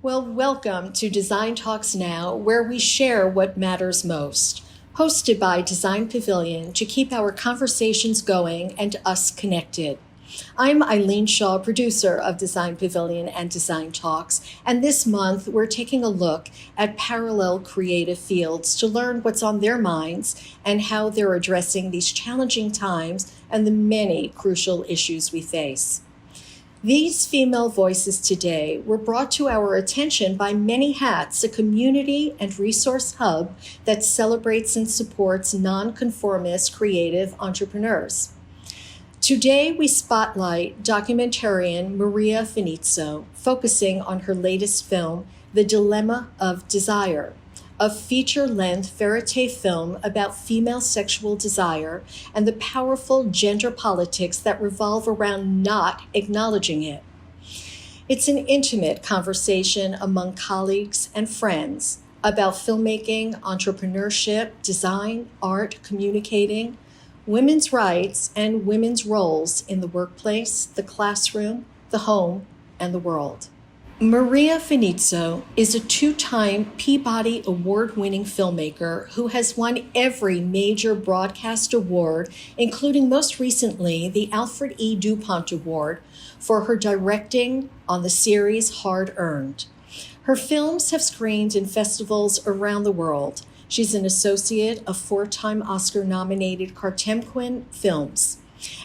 Well, welcome to Design Talks Now, where we share what matters most. Hosted by Design Pavilion to keep our conversations going and us connected. I'm Eileen Shaw, producer of Design Pavilion and Design Talks, and this month we're taking a look at parallel creative fields to learn what's on their minds and how they're addressing these challenging times and the many crucial issues we face. These female voices today were brought to our attention by Many Hats, a community and resource hub that celebrates and supports nonconformist creative entrepreneurs. Today, we spotlight documentarian Maria Finitzo, focusing on her latest film, The Dilemma of Desire, a feature-length vérité film about female sexual desire and the powerful gender politics that revolve around not acknowledging it. It's an intimate conversation among colleagues and friends about filmmaking, entrepreneurship, design, art, communicating, women's rights, and women's roles in the workplace, the classroom, the home, and the world. Maria Finitzo is a two-time Peabody Award-winning filmmaker who has won every major broadcast award, including most recently the Alfred E. DuPont Award for her directing on the series Hard Earned. Her films have screened in festivals around the world. She's an associate of four-time Oscar-nominated Cartemquin Films.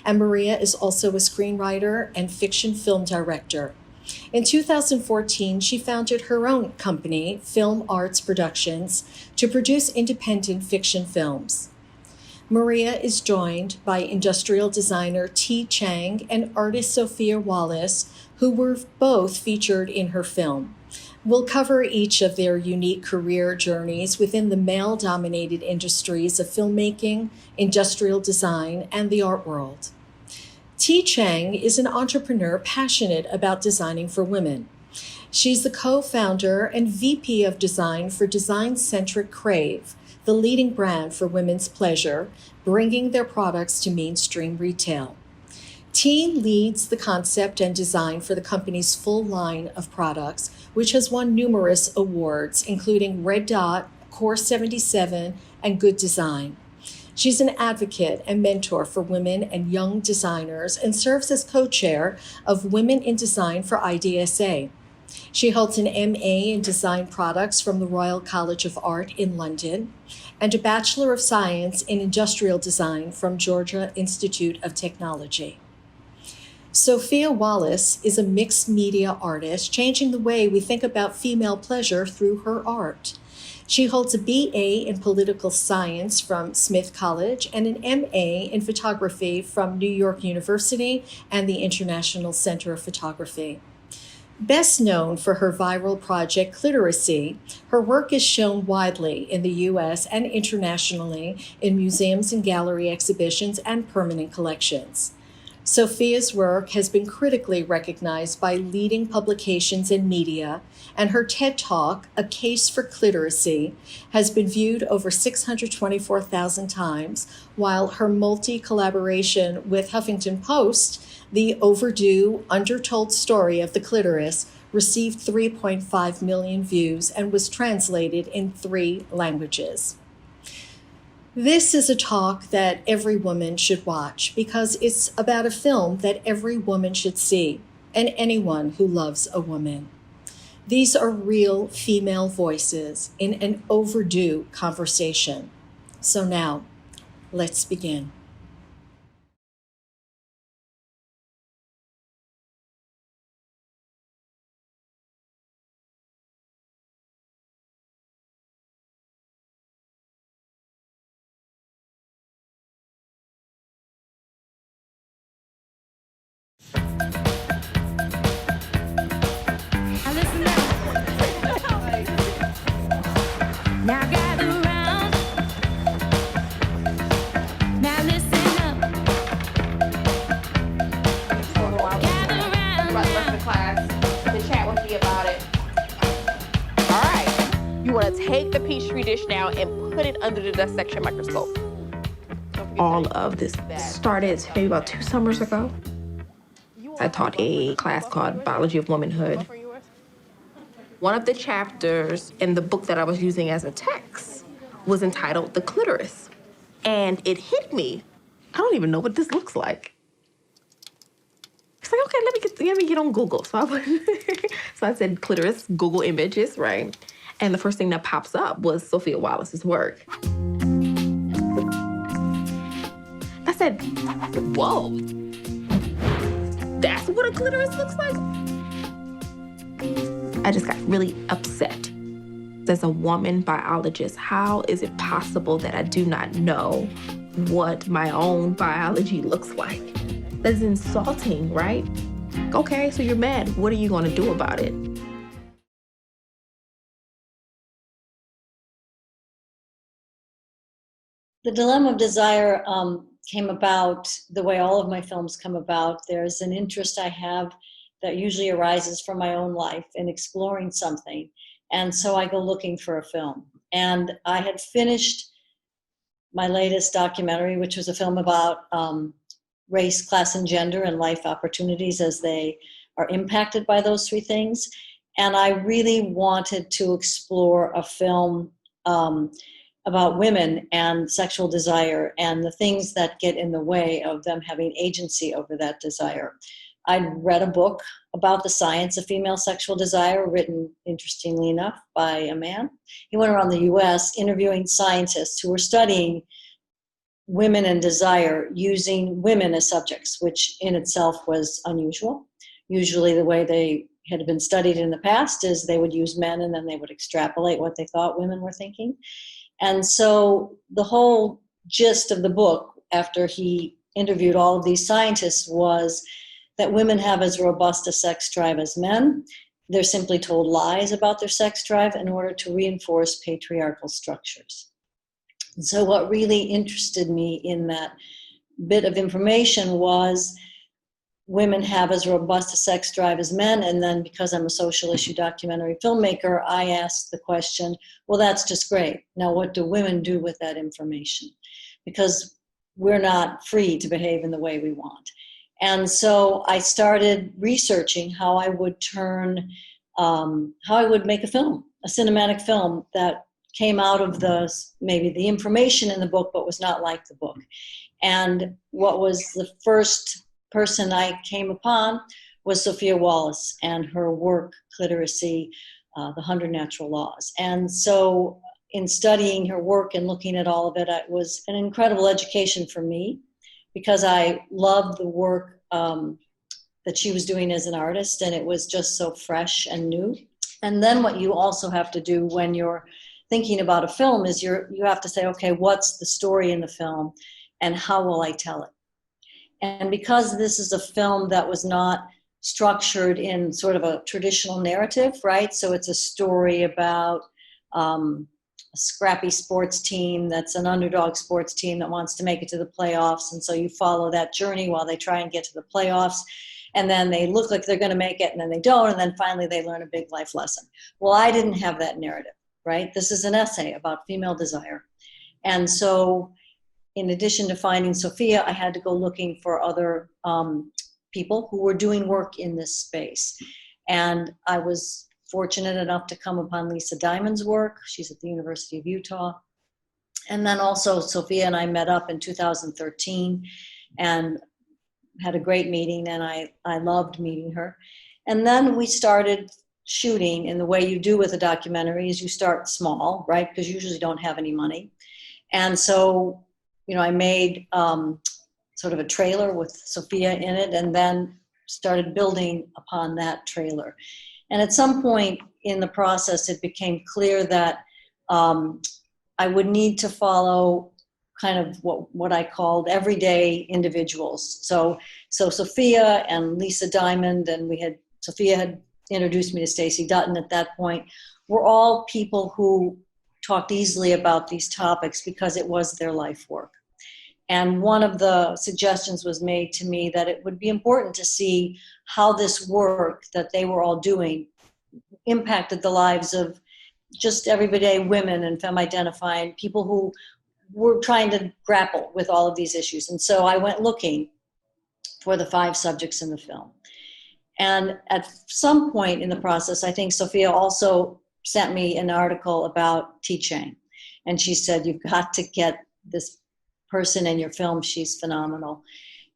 And Maria is also a screenwriter and fiction film director. In 2014, she founded her own company, Film Arts Productions, to produce independent fiction films. Maria is joined by industrial designer Chang and artist Sophia Wallace, who were both featured in her film. We'll cover each of their unique career journeys within the male-dominated industries of filmmaking, industrial design, and the art world. Chang is an entrepreneur passionate about designing for women. She's the co-founder and VP of design for Design-Centric Crave, the leading brand for women's pleasure, bringing their products to mainstream retail. Leads the concept and design for the company's full line of products, which has won numerous awards, including Red Dot, Core 77, and Good Design. She's an advocate and mentor for women and young designers and serves as co-chair of Women in Design for IDSA. She holds an MA in Design Products from the Royal College of Art in London and a Bachelor of Science in Industrial Design from Georgia Institute of Technology. Sophia Wallace is a mixed media artist, changing the way we think about female pleasure through her art. She holds a BA in Political Science from Smith College and an MA in Photography from New York University and the International Center of Photography. Best known for her viral project Cliteracy, her work is shown widely in the U.S. and internationally in museums and gallery exhibitions and permanent collections. Sophia's work has been critically recognized by leading publications and media, and her TED Talk, A Case for Cliteracy, has been viewed over 624,000 times, while her multi-collaboration with Huffington Post, The Overdue, Undertold Story of the Clitoris, received 3.5 million views and was translated in 3 languages. This is a talk that every woman should watch because it's about a film that every woman should see, and anyone who loves a woman. These are real female voices in an overdue conversation. So now, let's begin. Now gather round. Now listen up. Gather round. About the rest of the class to chat with me about it. All right. You want to take the Peachtree dish now and put it under the dissection microscope. All of this started maybe about 2 summers ago. I taught a class called Biology of Womanhood. One of the chapters in the book that I was using as a text was entitled The Clitoris. And it hit me. I don't even know what this looks like. It's like, okay, let me get on Google. So I said clitoris, Google images, right? And the first thing that pops up was Sophia Wallace's work. I said, whoa, that's what a clitoris looks like? I just got really upset. As a woman biologist, how is it possible that I do not know what my own biology looks like? That's insulting, right? Okay, so you're mad. What are you gonna do about it? The dilemma of desire came about the way all of my films come about. There's an interest I have that usually arises from my own life in exploring something. And so I go looking for a film. And I had finished my latest documentary, which was a film about race, class, and gender and life opportunities as they are impacted by those three things. And I really wanted to explore a film about women and sexual desire and the things that get in the way of them having agency over that desire. I'd read a book about the science of female sexual desire, written, interestingly enough, by a man. He went around the US interviewing scientists who were studying women and desire using women as subjects, which in itself was unusual. Usually the way they had been studied in the past is they would use men and then they would extrapolate what they thought women were thinking. And so the whole gist of the book, after he interviewed all of these scientists, was that women have as robust a sex drive as men. They're simply told lies about their sex drive in order to reinforce patriarchal structures. And so what really interested me in that bit of information was women have as robust a sex drive as men. And then because I'm a social issue documentary filmmaker, I asked the question, well, that's just great. Now, what do women do with that information? Because we're not free to behave in the way we want. And so I started researching how I would make a film, a cinematic film that came out of maybe the information in the book, but was not like the book. And what was the first person I came upon was Sophia Wallace and her work, Cliteracy, The 100 Natural Laws. And so in studying her work and looking at all of it, it was an incredible education for me, because I loved the work that she was doing as an artist, and it was just so fresh and new. And then what you also have to do when you're thinking about a film is you have to say, okay, what's the story in the film and how will I tell it? And because this is a film that was not structured in sort of a traditional narrative, right? So it's a story about a scrappy sports team that's an underdog sports team that wants to make it to the playoffs. And so you follow that journey while they try and get to the playoffs. And then they look like they're going to make it, and then they don't. And then finally they learn a big life lesson. Well, I didn't have that narrative, right? This is an essay about female desire. And so in addition to finding Sophia, I had to go looking for other people who were doing work in this space. And I was fortunate enough to come upon Lisa Diamond's work. She's at the University of Utah. And then also Sophia and I met up in 2013 and had a great meeting, and I loved meeting her. And then we started shooting in the way you do with a documentary is you start small, right? Because you usually don't have any money. And so, I made sort of a trailer with Sophia in it, and then started building upon that trailer. And at some point in the process, it became clear that I would need to follow kind of what I called everyday individuals. So Sophia and Lisa Diamond, and Sophia had introduced me to Stacey Dutton at that point, were all people who talked easily about these topics because it was their life work. And one of the suggestions was made to me that it would be important to see how this work that they were all doing impacted the lives of just everyday women and femme-identifying people who were trying to grapple with all of these issues. And so I went looking for the 5 subjects in the film. And at some point in the process, I think Sophia also sent me an article about Chang. And she said, you've got to get this person in your film. She's phenomenal.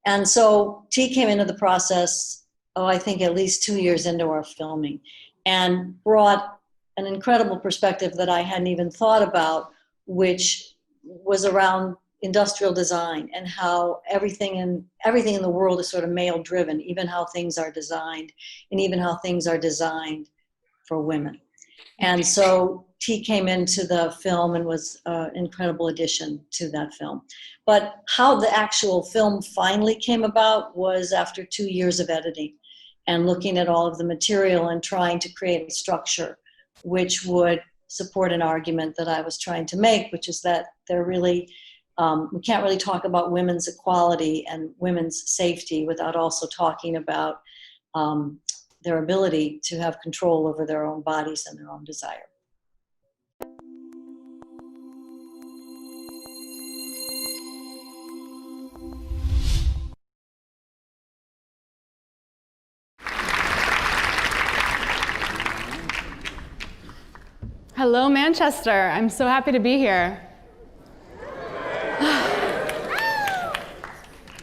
And so T came into the process, I think at least 2 years into our filming, and brought an incredible perspective that I hadn't even thought about, which was around industrial design and how everything in the world is sort of male driven, even how things are designed and even how things are designed for women. And so T came into the film and was an incredible addition to that film. But how the actual film finally came about was after 2 years of editing and looking at all of the material and trying to create a structure which would support an argument that I was trying to make, which is that they're really, we can't really talk about women's equality and women's safety without also talking about their ability to have control over their own bodies and their own desire. Hello, Manchester. I'm so happy to be here.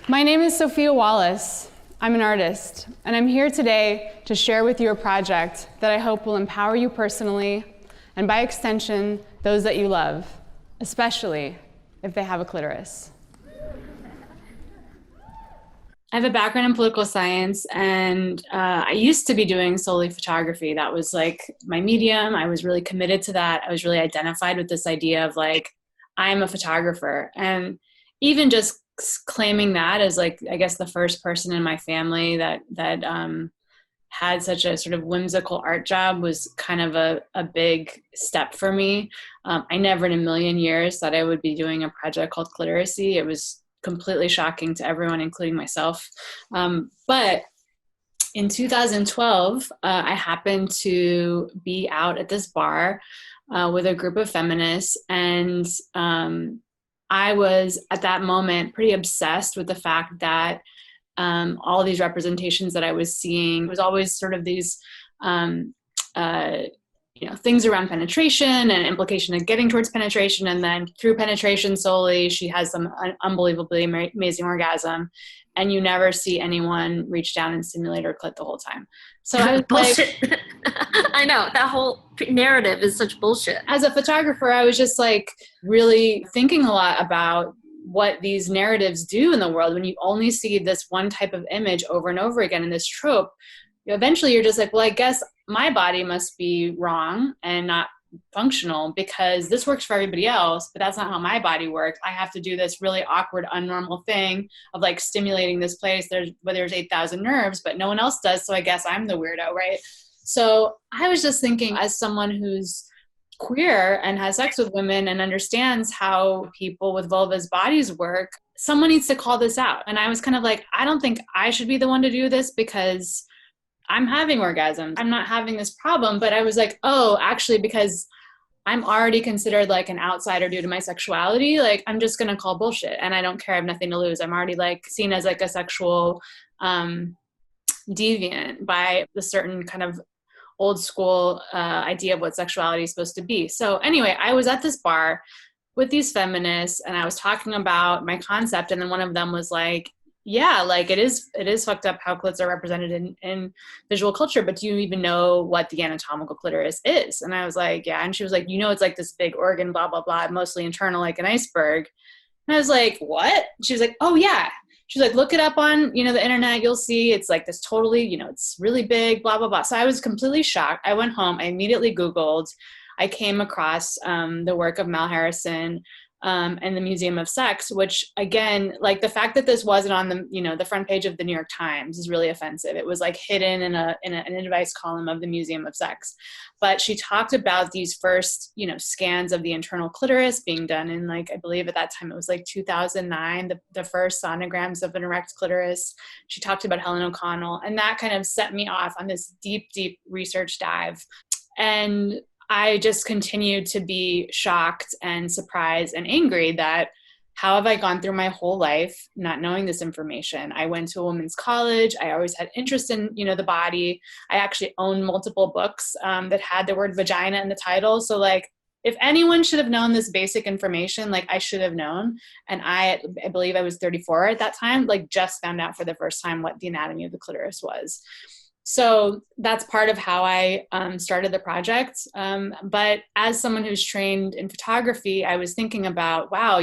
My name is Sophia Wallace. I'm an artist, and I'm here today to share with you a project that I hope will empower you personally, and by extension, those that you love, especially if they have a clitoris. I have a background in political science, and I used to be doing solely photography. That was like my medium. I was really committed to that. I was really identified with this idea of like, I'm a photographer. And even just claiming that as like, I guess the first person in my family that had such a sort of whimsical art job was kind of a big step for me. I never in a million years thought I would be doing a project called Cliteracy. It was completely shocking to everyone, including myself. But in 2012, I happened to be out at this bar with a group of feminists, and I was at that moment pretty obsessed with the fact that all these representations that I was seeing was always sort of these things around penetration and implication of getting towards penetration, and then through penetration solely, she has some unbelievably amazing orgasm, and you never see anyone reach down and stimulate her clit the whole time. So I was bullshit. Like, I know, that whole narrative is such bullshit. As a photographer, I was just like really thinking a lot about what these narratives do in the world when you only see this one type of image over and over again in this trope. Eventually you're just like, well, I guess my body must be wrong and not functional because this works for everybody else, but that's not how my body works. I have to do this really awkward, unnormal thing of like stimulating this place where there's 8,000 nerves, but no one else does. So I guess I'm the weirdo, right? So I was just thinking, as someone who's queer and has sex with women and understands how people with vulvas bodies work, someone needs to call this out. And I was kind of like, I don't think I should be the one to do this because I'm having orgasms. I'm not having this problem. But I was like, oh, actually, because I'm already considered like an outsider due to my sexuality, like I'm just going to call bullshit and I don't care. I have nothing to lose. I'm already like seen as like a sexual deviant by the certain kind of old school idea of what sexuality is supposed to be. So anyway, I was at this bar with these feminists and I was talking about my concept. And then one of them was like, yeah, like it is fucked up how clits are represented in visual culture, but do you even know what the anatomical clitoris is? And I was like, yeah. And she was like, it's like this big organ, blah, blah, blah, mostly internal, like an iceberg. And I was like, what? She was like, oh yeah. She's like, look it up on, the internet, you'll see it's like this totally, it's really big, blah, blah, blah. So I was completely shocked. I went home, I immediately Googled, I came across the work of Mal Harrison and the Museum of Sex, which again, like the fact that this wasn't on the front page of the New York Times is really offensive. It was like hidden in an advice column of the Museum of Sex. But she talked about these first, scans of the internal clitoris being done in like, I believe at that time it was like 2009, the first sonograms of an erect clitoris. She talked about Helen O'Connell, and that kind of set me off on this deep, deep research dive. And I just continued to be shocked and surprised and angry that how have I gone through my whole life not knowing this information? I went to a women's college. I always had interest in, the body. I actually own multiple books that had the word vagina in the title. So like, if anyone should have known this basic information, like I should have known. And I believe I was 34 at that time, like just found out for the first time what the anatomy of the clitoris was. So that's part of how I started the project. But as someone who's trained in photography, I was thinking about, wow,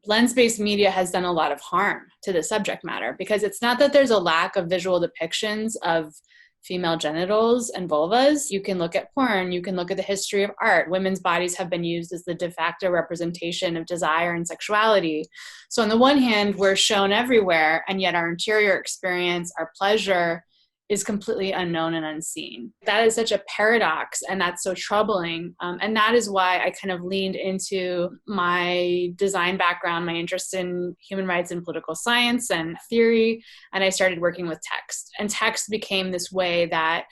lens-based media has done a lot of harm to the subject matter, because it's not that there's a lack of visual depictions of female genitals and vulvas. You can look at porn, you can look at the history of art. Women's bodies have been used as the de facto representation of desire and sexuality. So on the one hand, we're shown everywhere, and yet our interior experience, our pleasure, is completely unknown and unseen. That is such a paradox, and that's so troubling. And that is why I kind of leaned into my design background, my interest in human rights and political science and theory, and I started working with text. And text became this way that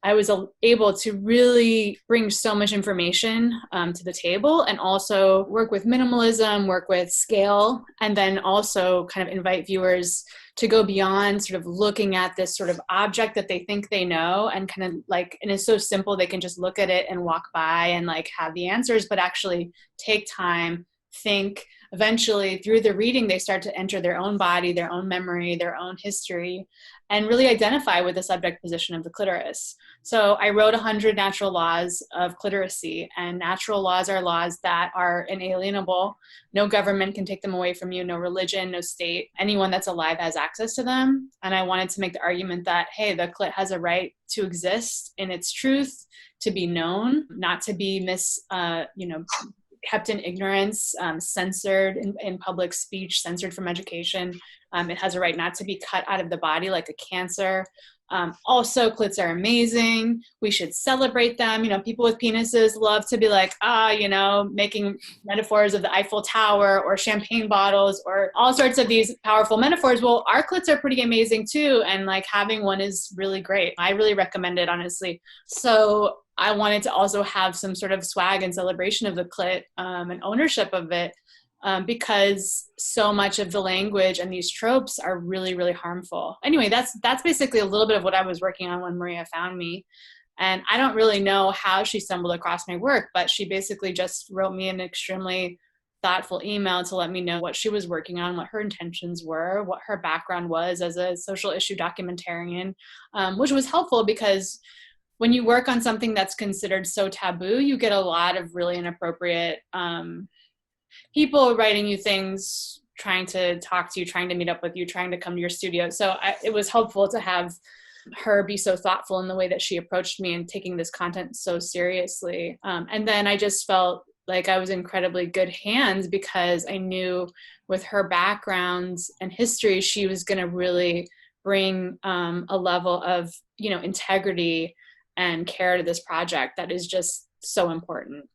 I was able to really bring so much information to the table, and also work with minimalism, work with scale, and then also kind of invite viewers to go beyond sort of looking at this sort of object that they think they know, and kind of like, and it's so simple, they can just look at it and walk by and like have the answers, but actually take time, think. Eventually through the reading, they start to enter their own body, their own memory, their own history, and really identify with the subject position of the clitoris. So I wrote 100 natural laws of clitoracy, and natural laws are laws that are inalienable. No government can take them away from you, no religion, no state. Anyone that's alive has access to them. And I wanted to make the argument that, hey, the clit has a right to exist in its truth, to be known, not to be kept in ignorance, censored in public speech, censored from education. It has a right not to be cut out of the body like a cancer. Also, clits are amazing. We should celebrate them. People with penises love to be like, making metaphors of the Eiffel Tower or champagne bottles or all sorts of these powerful metaphors. Well, our clits are pretty amazing too. And like having one is really great. I really recommend it, honestly. So I wanted to also have some sort of swag and celebration of the clit and ownership of it, because so much of the language and these tropes are really, really harmful. Anyway, that's basically a little bit of what I was working on when Maria found me. And I don't really know how she stumbled across my work, but she basically just wrote me an extremely thoughtful email to let me know what she was working on, what her intentions were, what her background was as a social issue documentarian, which was helpful because when you work on something that's considered so taboo, you get a lot of really inappropriate people writing you things, trying to talk to you, trying to meet up with you, trying to come to your studio. So it was helpful to have her be so thoughtful in the way that she approached me and taking this content so seriously. And then I just felt like I was in incredibly good hands because I knew with her background and history, she was going to really bring a level of, integrity and care to this project that is just so important.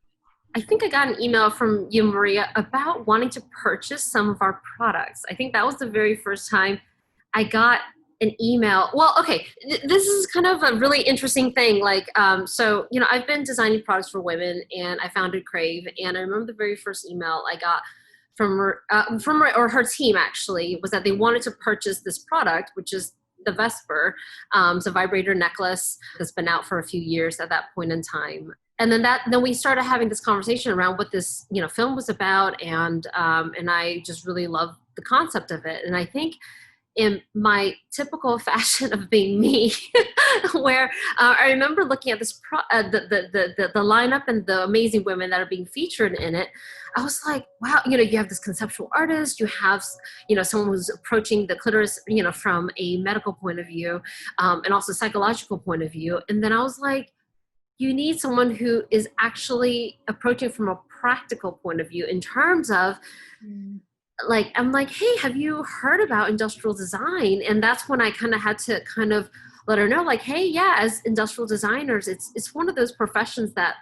I think I got an email from you, Maria, about wanting to purchase some of our products. I think that was the very first time I got an email. Well, okay, this is kind of a really interesting thing. I've been designing products for women, and I founded Crave, and I remember the very first email I got from her team actually was that they wanted to purchase this product, which is the Vesper. It's a vibrator necklace that's been out for a few years at that point in time. And then we started having this conversation around what this, film was about. And I just really love the concept of it. And I think in my typical fashion of being me, where I remember looking at this, the lineup and the amazing women that are being featured in it, I was like, wow, you have this conceptual artist, you have, someone who's approaching the clitoris, from a medical point of view, and also psychological point of view. And then I was like, you need someone who is actually approaching from a practical point of view in terms of, I'm like, hey, have you heard about industrial design? And that's when I kind of had to kind of let her know, like, hey, yeah, as industrial designers, it's one of those professions that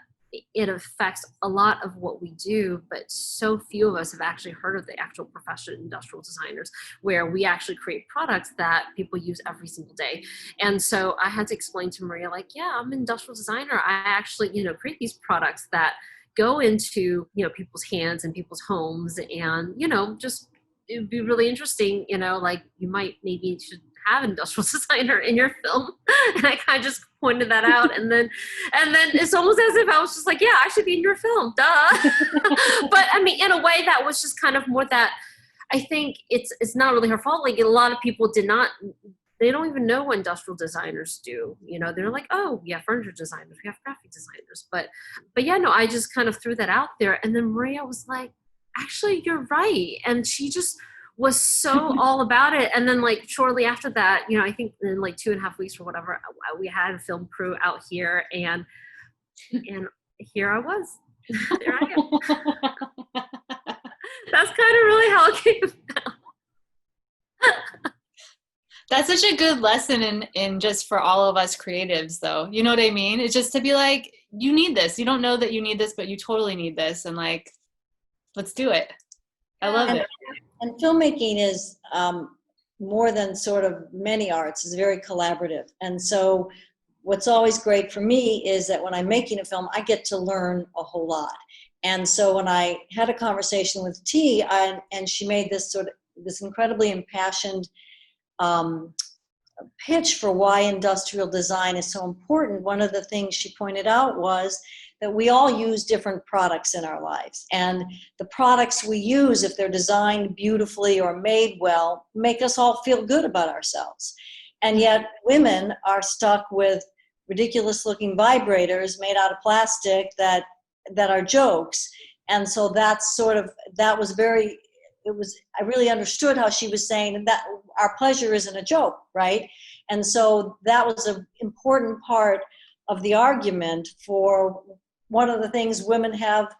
it affects a lot of what we do, but so few of us have actually heard of the actual profession, industrial designers, where we actually create products that people use every single day. And so I had to explain to Maria, like, yeah, I'm an industrial designer. I actually, create these products that go into, people's hands and people's homes, and, just, it would be really interesting, like you might maybe should have an industrial designer in your film. And I kind of just pointed that out. And then it's almost as if I was just like, yeah, I should be in your film, duh. But I mean, in a way that was just kind of more that I think it's not really her fault. Like a lot of people they don't even know what industrial designers do. They're like, oh yeah, furniture designers, we have graphic designers. But yeah, no, I just kind of threw that out there. And then Maria was like, actually, you're right. And she just was so all about it. And then like shortly after that, I think in like 2.5 weeks or whatever, we had a film crew out here, and here I was. There I am. That's kind of really how it came about. That's such a good lesson in just for all of us creatives, though. You know what I mean? It's just to be like, you need this. You don't know that you need this, but you totally need this. And like, let's do it. I love it. And filmmaking is more than sort of many arts, is very collaborative. And so what's always great for me is that when I'm making a film, I get to learn a whole lot. And so when I had a conversation with T, and she made this incredibly impassioned pitch for why industrial design is so important, one of the things she pointed out was that we all use different products in our lives. And the products we use, if they're designed beautifully or made well, make us all feel good about ourselves. And yet women are stuck with ridiculous looking vibrators made out of plastic that are jokes. And so I really understood how she was saying that our pleasure isn't a joke, right? And so that was an important part of the argument for one of the things women have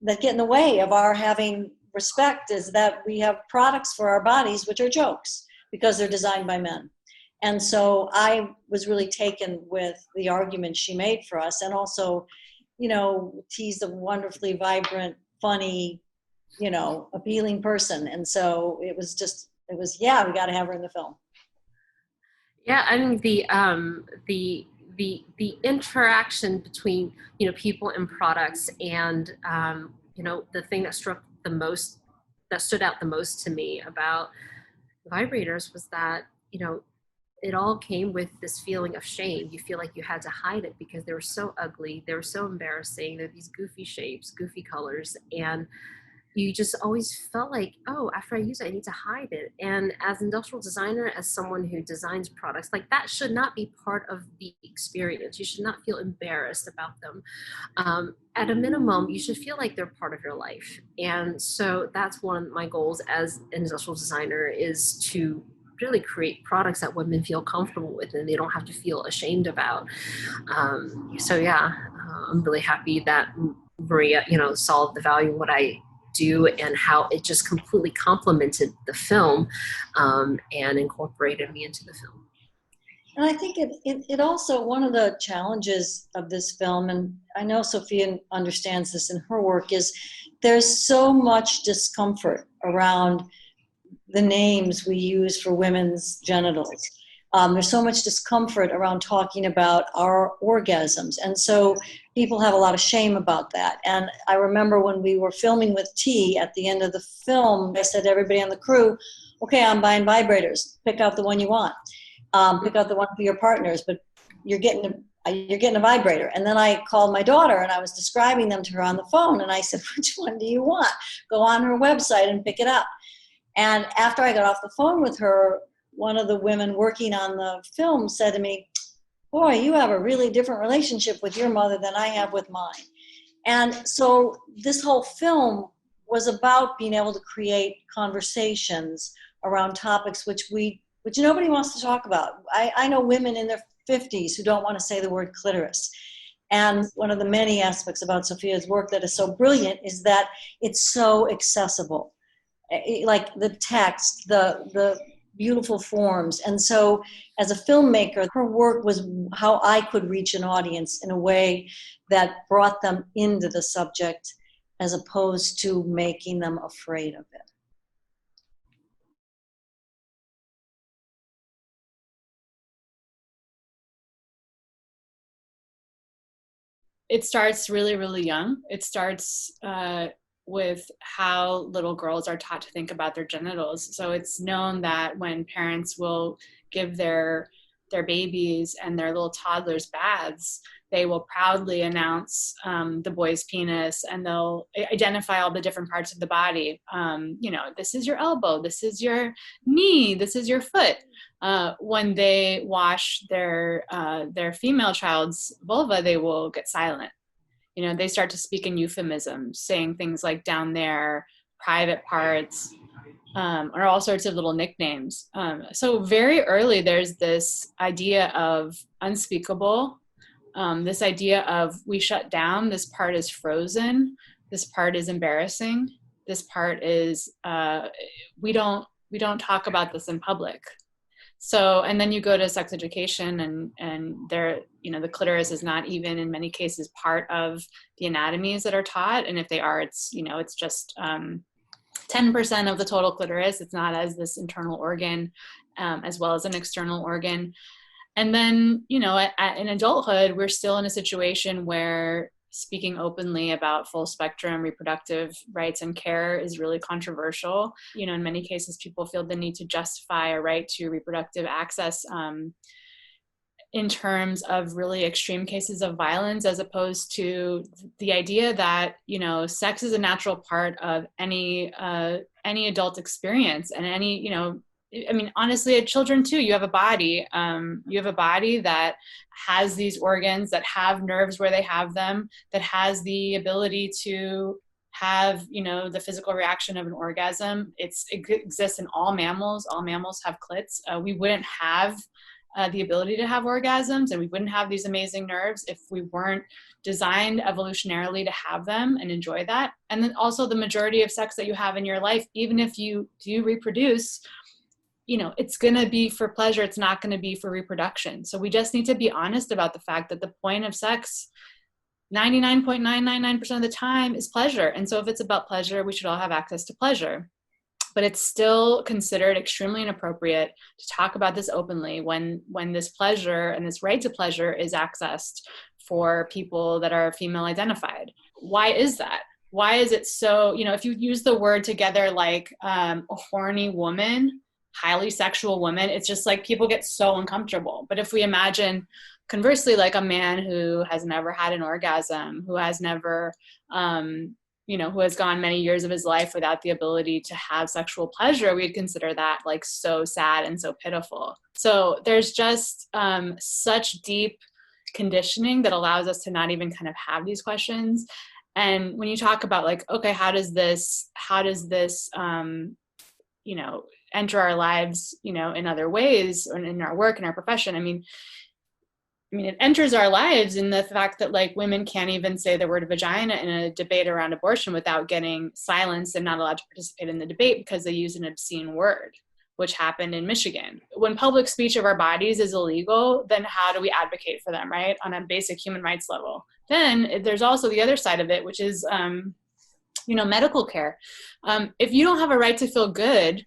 that get in the way of our having respect, is that we have products for our bodies which are jokes because they're designed by men. And so I was really taken with the argument she made for us. And also, T's a wonderfully vibrant, funny, appealing person. And so it was, we got to have her in the film. Yeah, I mean the interaction between people and products, and the thing that stood out the most to me about vibrators was that it all came with this feeling of shame. You feel like you had to hide it because they were so ugly, they were so embarrassing, they're these goofy shapes, goofy colors, and you just always felt like, oh, after I use it, I need to hide it. And as an industrial designer, as someone who designs products, like that should not be part of the experience. You should not feel embarrassed about them. At a minimum, you should feel like they're part of your life. And so that's one of my goals as an industrial designer, is to really create products that women feel comfortable with and they don't have to feel ashamed about. So yeah, I'm really happy that Maria, saw the value in what I do and how it just completely complemented the film, and incorporated me into the film. And I think it also, one of the challenges of this film, and I know Sophia understands this in her work, is there's so much discomfort around the names we use for women's genitals. There's so much discomfort around talking about our orgasms. And so people have a lot of shame about that. And I remember when we were filming with T, at the end of the film, I said to everybody on the crew, okay, I'm buying vibrators. Pick out the one you want. Pick out the one for your partners, but you're getting a vibrator. And then I called my daughter and I was describing them to her on the phone. And I said, which one do you want? Go on her website and pick it up. And after I got off the phone with her, one of the women working on the film said to me, boy, you have a really different relationship with your mother than I have with mine. And so this whole film was about being able to create conversations around topics which nobody wants to talk about. I know women in their 50s who don't want to say the word clitoris. And one of the many aspects about Sophia's work that is so brilliant is that it's so accessible. Like the text, the beautiful forms. And so as a filmmaker, her work was how I could reach an audience in a way that brought them into the subject as opposed to making them afraid of it. it starts really, really young. It starts with how little girls are taught to think about their genitals. So it's known that when parents will give their babies and their little toddlers baths, they will proudly announce the boy's penis, and they'll identify all the different parts of the body. This is your elbow, this is your knee, this is your foot. When they wash their female child's vulva, they will get silent. They start to speak in euphemisms, saying things like down there, private parts, or all sorts of little nicknames. So very early, there's this idea of unspeakable, this idea of we shut down, this part is frozen, this part is embarrassing, this part is, we don't talk about this in public. So, and then you go to sex education, and there, the clitoris is not even in many cases part of the anatomies that are taught. And if they are, it's just 10% of the total clitoris. It's not as this internal organ, as well as an external organ. And then, in adulthood, we're still in a situation where speaking openly about full spectrum reproductive rights and care is really controversial. In many cases, people feel the need to justify a right to reproductive access in terms of really extreme cases of violence, as opposed to the idea that, sex is a natural part of any adult experience, and any, honestly, children too, you have a body that has these organs, that have nerves where they have them, that has the ability to have, the physical reaction of an orgasm. It exists in all mammals. All mammals have clits. We wouldn't have the ability to have orgasms, and we wouldn't have these amazing nerves if we weren't designed evolutionarily to have them and enjoy that. And then also the majority of sex that you have in your life, even if you do reproduce, it's going to be for pleasure. It's not going to be for reproduction. So we just need to be honest about the fact that the point of sex 99.999% of the time is pleasure. And so if it's about pleasure, we should all have access to pleasure. But it's still considered extremely inappropriate to talk about this openly when this pleasure and this right to pleasure is accessed for people that are female identified. Why is that? Why is it so, if you use the word together like a horny woman, highly sexual woman, it's just like people get so uncomfortable. But if we imagine conversely, like a man who has never had an orgasm, who has never, who has gone many years of his life without the ability to have sexual pleasure, we'd consider that like so sad and so pitiful. So there's just such deep conditioning that allows us to not even kind of have these questions. And when you talk about like, okay, how does this enter our lives, in other ways, or in our work, in our profession. I mean, it enters our lives in the fact that like women can't even say the word vagina in a debate around abortion without getting silenced and not allowed to participate in the debate because they use an obscene word, which happened in Michigan. When public speech of our bodies is illegal, then how do we advocate for them, right? On a basic human rights level. Then there's also the other side of it, which is, medical care. If you don't have a right to feel good,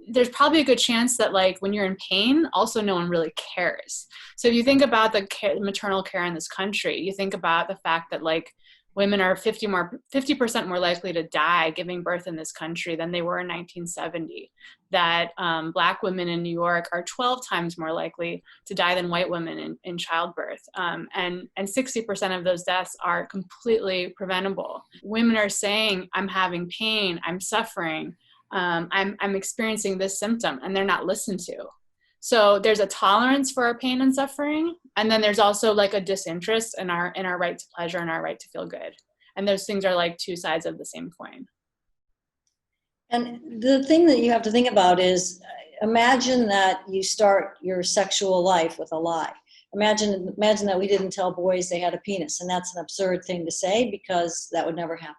there's probably a good chance that like when you're in pain, also no one really cares. So if you think about the maternal care in this country, you think about the fact that like women are 50% more likely to die giving birth in this country than they were in 1970. That Black women in New York are 12 times more likely to die than white women in childbirth. And 60% of those deaths are completely preventable. Women are saying, I'm having pain, I'm suffering, I'm experiencing this symptom, and they're not listened to. So there's a tolerance for our pain and suffering, and then there's also like a disinterest in our right to pleasure and our right to feel good. And those things are like two sides of the same coin. And the thing that you have to think about is, imagine that you start your sexual life with a lie. Imagine that we didn't tell boys they had a penis, and that's an absurd thing to say because that would never happen.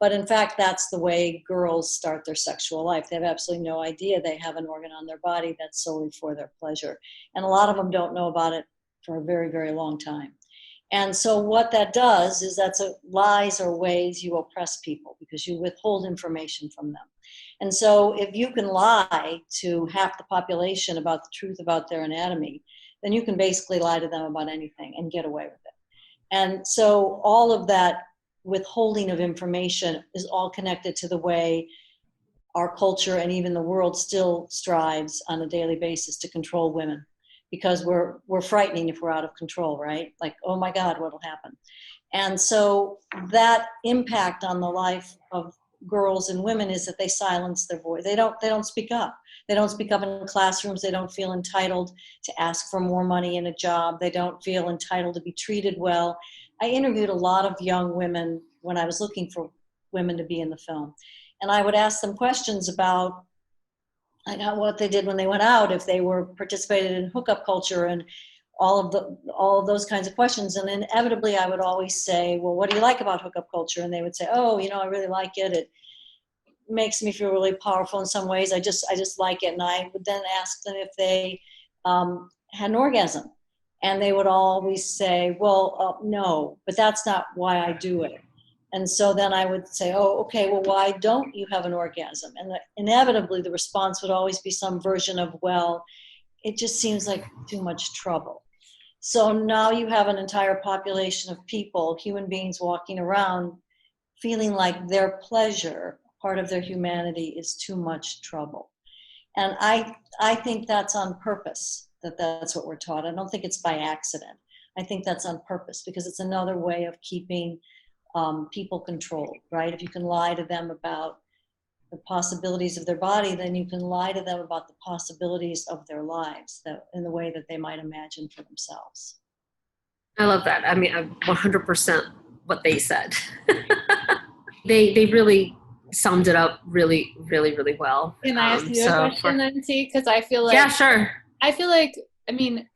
But in fact, that's the way girls start their sexual life. They have absolutely no idea they have an organ on their body that's solely for their pleasure. And a lot of them don't know about it for a very, very long time. And so what that does is lies are ways you oppress people because you withhold information from them. And so if you can lie to half the population about the truth about their anatomy, then you can basically lie to them about anything and get away with it. And so all of that withholding of information is all connected to the way our culture and even the world still strives on a daily basis to control women, because we're frightening if we're out of control, right? Like, oh my God, what'll happen? And so that impact on the life of girls and women is that they silence their voice. They don't speak up. They don't speak up in classrooms. They don't feel entitled to ask for more money in a job. They don't feel entitled to be treated well. I interviewed a lot of young women when I was looking for women to be in the film. And I would ask them questions about what they did when they went out, if they were participated in hookup culture and all of those kinds of questions. And inevitably I would always say, well, what do you like about hookup culture? And they would say, oh, I really like it. It makes me feel really powerful in some ways. I just like it. And I would then ask them if they had an orgasm. And they would always say, well, no, but that's not why I do it. And so then I would say, oh, okay, well, why don't you have an orgasm? And inevitably the response would always be some version of, well, it just seems like too much trouble. So now you have an entire population of people, human beings walking around feeling like their pleasure, part of their humanity, is too much trouble. And I think that's on purpose, that's what we're taught. I don't think it's by accident. I think that's on purpose because it's another way of keeping people controlled, right? If you can lie to them about the possibilities of their body, then you can lie to them about the possibilities of their lives in the way that they might imagine for themselves. I love that. I mean, 100% what they said. They really summed it up really, really, really well. Can I ask you a question then, T? Because I feel like... Yeah, sure. I feel like,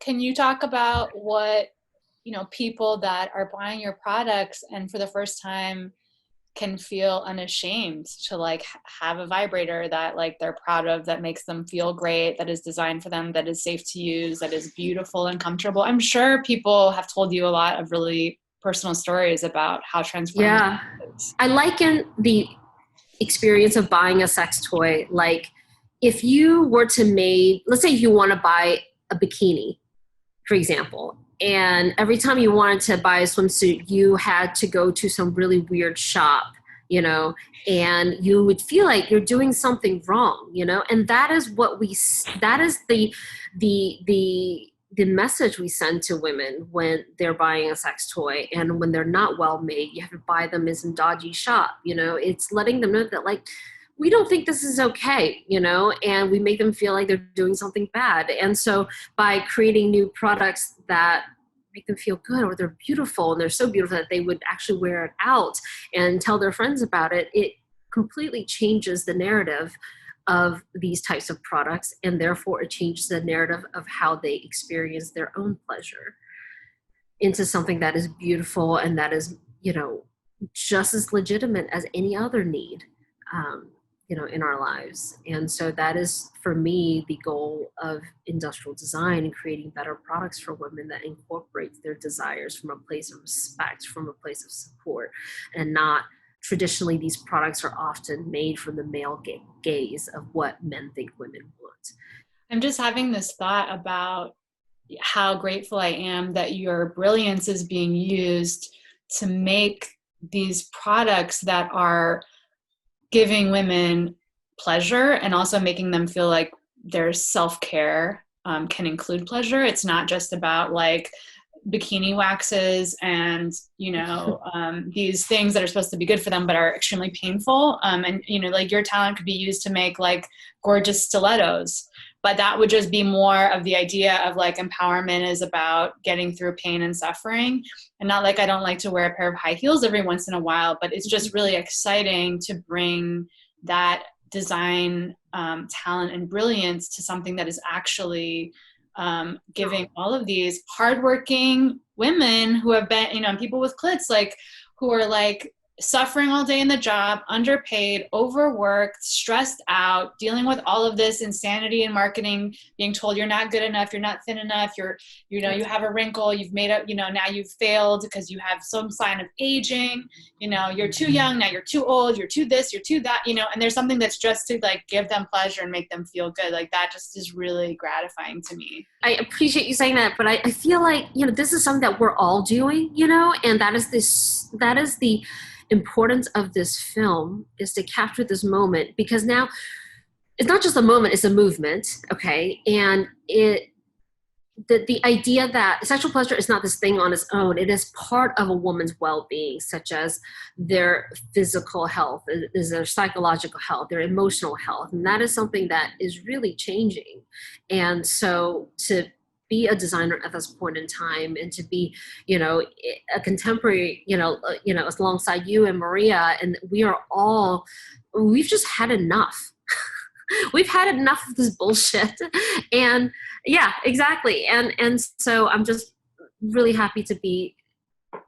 can you talk about what, people that are buying your products and for the first time can feel unashamed to have a vibrator that they're proud of, that makes them feel great, that is designed for them, that is safe to use, that is beautiful and comfortable. I'm sure people have told you a lot of really personal stories about how transformative it is. I liken the experience of buying a sex toy like if you were to let's say you want to buy a bikini, for example, and every time you wanted to buy a swimsuit, you had to go to some really weird shop, and you would feel like you're doing something wrong, and that is that is the message we send to women when they're buying a sex toy, and when they're not well made, you have to buy them in some dodgy shop, it's letting them know that we don't think this is okay, and we make them feel like they're doing something bad. And so by creating new products that make them feel good, or they're beautiful and they're so beautiful that they would actually wear it out and tell their friends about it, it completely changes the narrative of these types of products. And therefore it changes the narrative of how they experience their own pleasure into something that is beautiful and that is, just as legitimate as any other need. In our lives. And so that is, for me, the goal of industrial design and creating better products for women that incorporates their desires from a place of respect, from a place of support, and not traditionally these products are often made from the male gaze of what men think women want. I'm just having this thought about how grateful I am that your brilliance is being used to make these products that are giving women pleasure and also making them feel like their self-care can include pleasure. It's not just about bikini waxes and, these things that are supposed to be good for them but are extremely painful. And, your talent could be used to make gorgeous stilettos. But that would just be more of the idea of empowerment is about getting through pain and suffering. And not I don't like to wear a pair of high heels every once in a while, but it's just really exciting to bring that design talent and brilliance to something that is actually giving all of these hardworking women who have been, people with clits, who are suffering all day in the job, underpaid, overworked, stressed out, dealing with all of this insanity in marketing, being told you're not good enough, you're not thin enough, you have a wrinkle, you've made up, now you've failed because you have some sign of aging, you're too young, now you're too old, you're too this, you're too that, and there's something that's just to give them pleasure and make them feel good. That just is really gratifying to me. I appreciate you saying that, but I feel like, this is something that we're all doing, and that is the importance of this film, is to capture this moment, because now it's not just a moment, it's a movement. Okay. And the idea that sexual pleasure is not this thing on its own. It is part of a woman's well-being, such as their physical health, is their psychological health, their emotional health. And that is something that is really changing. And so to be a designer at this point in time, and to be, a contemporary, alongside you and Maria, and we've just had enough. We've had enough of this bullshit. And yeah, exactly. And so I'm just really happy to be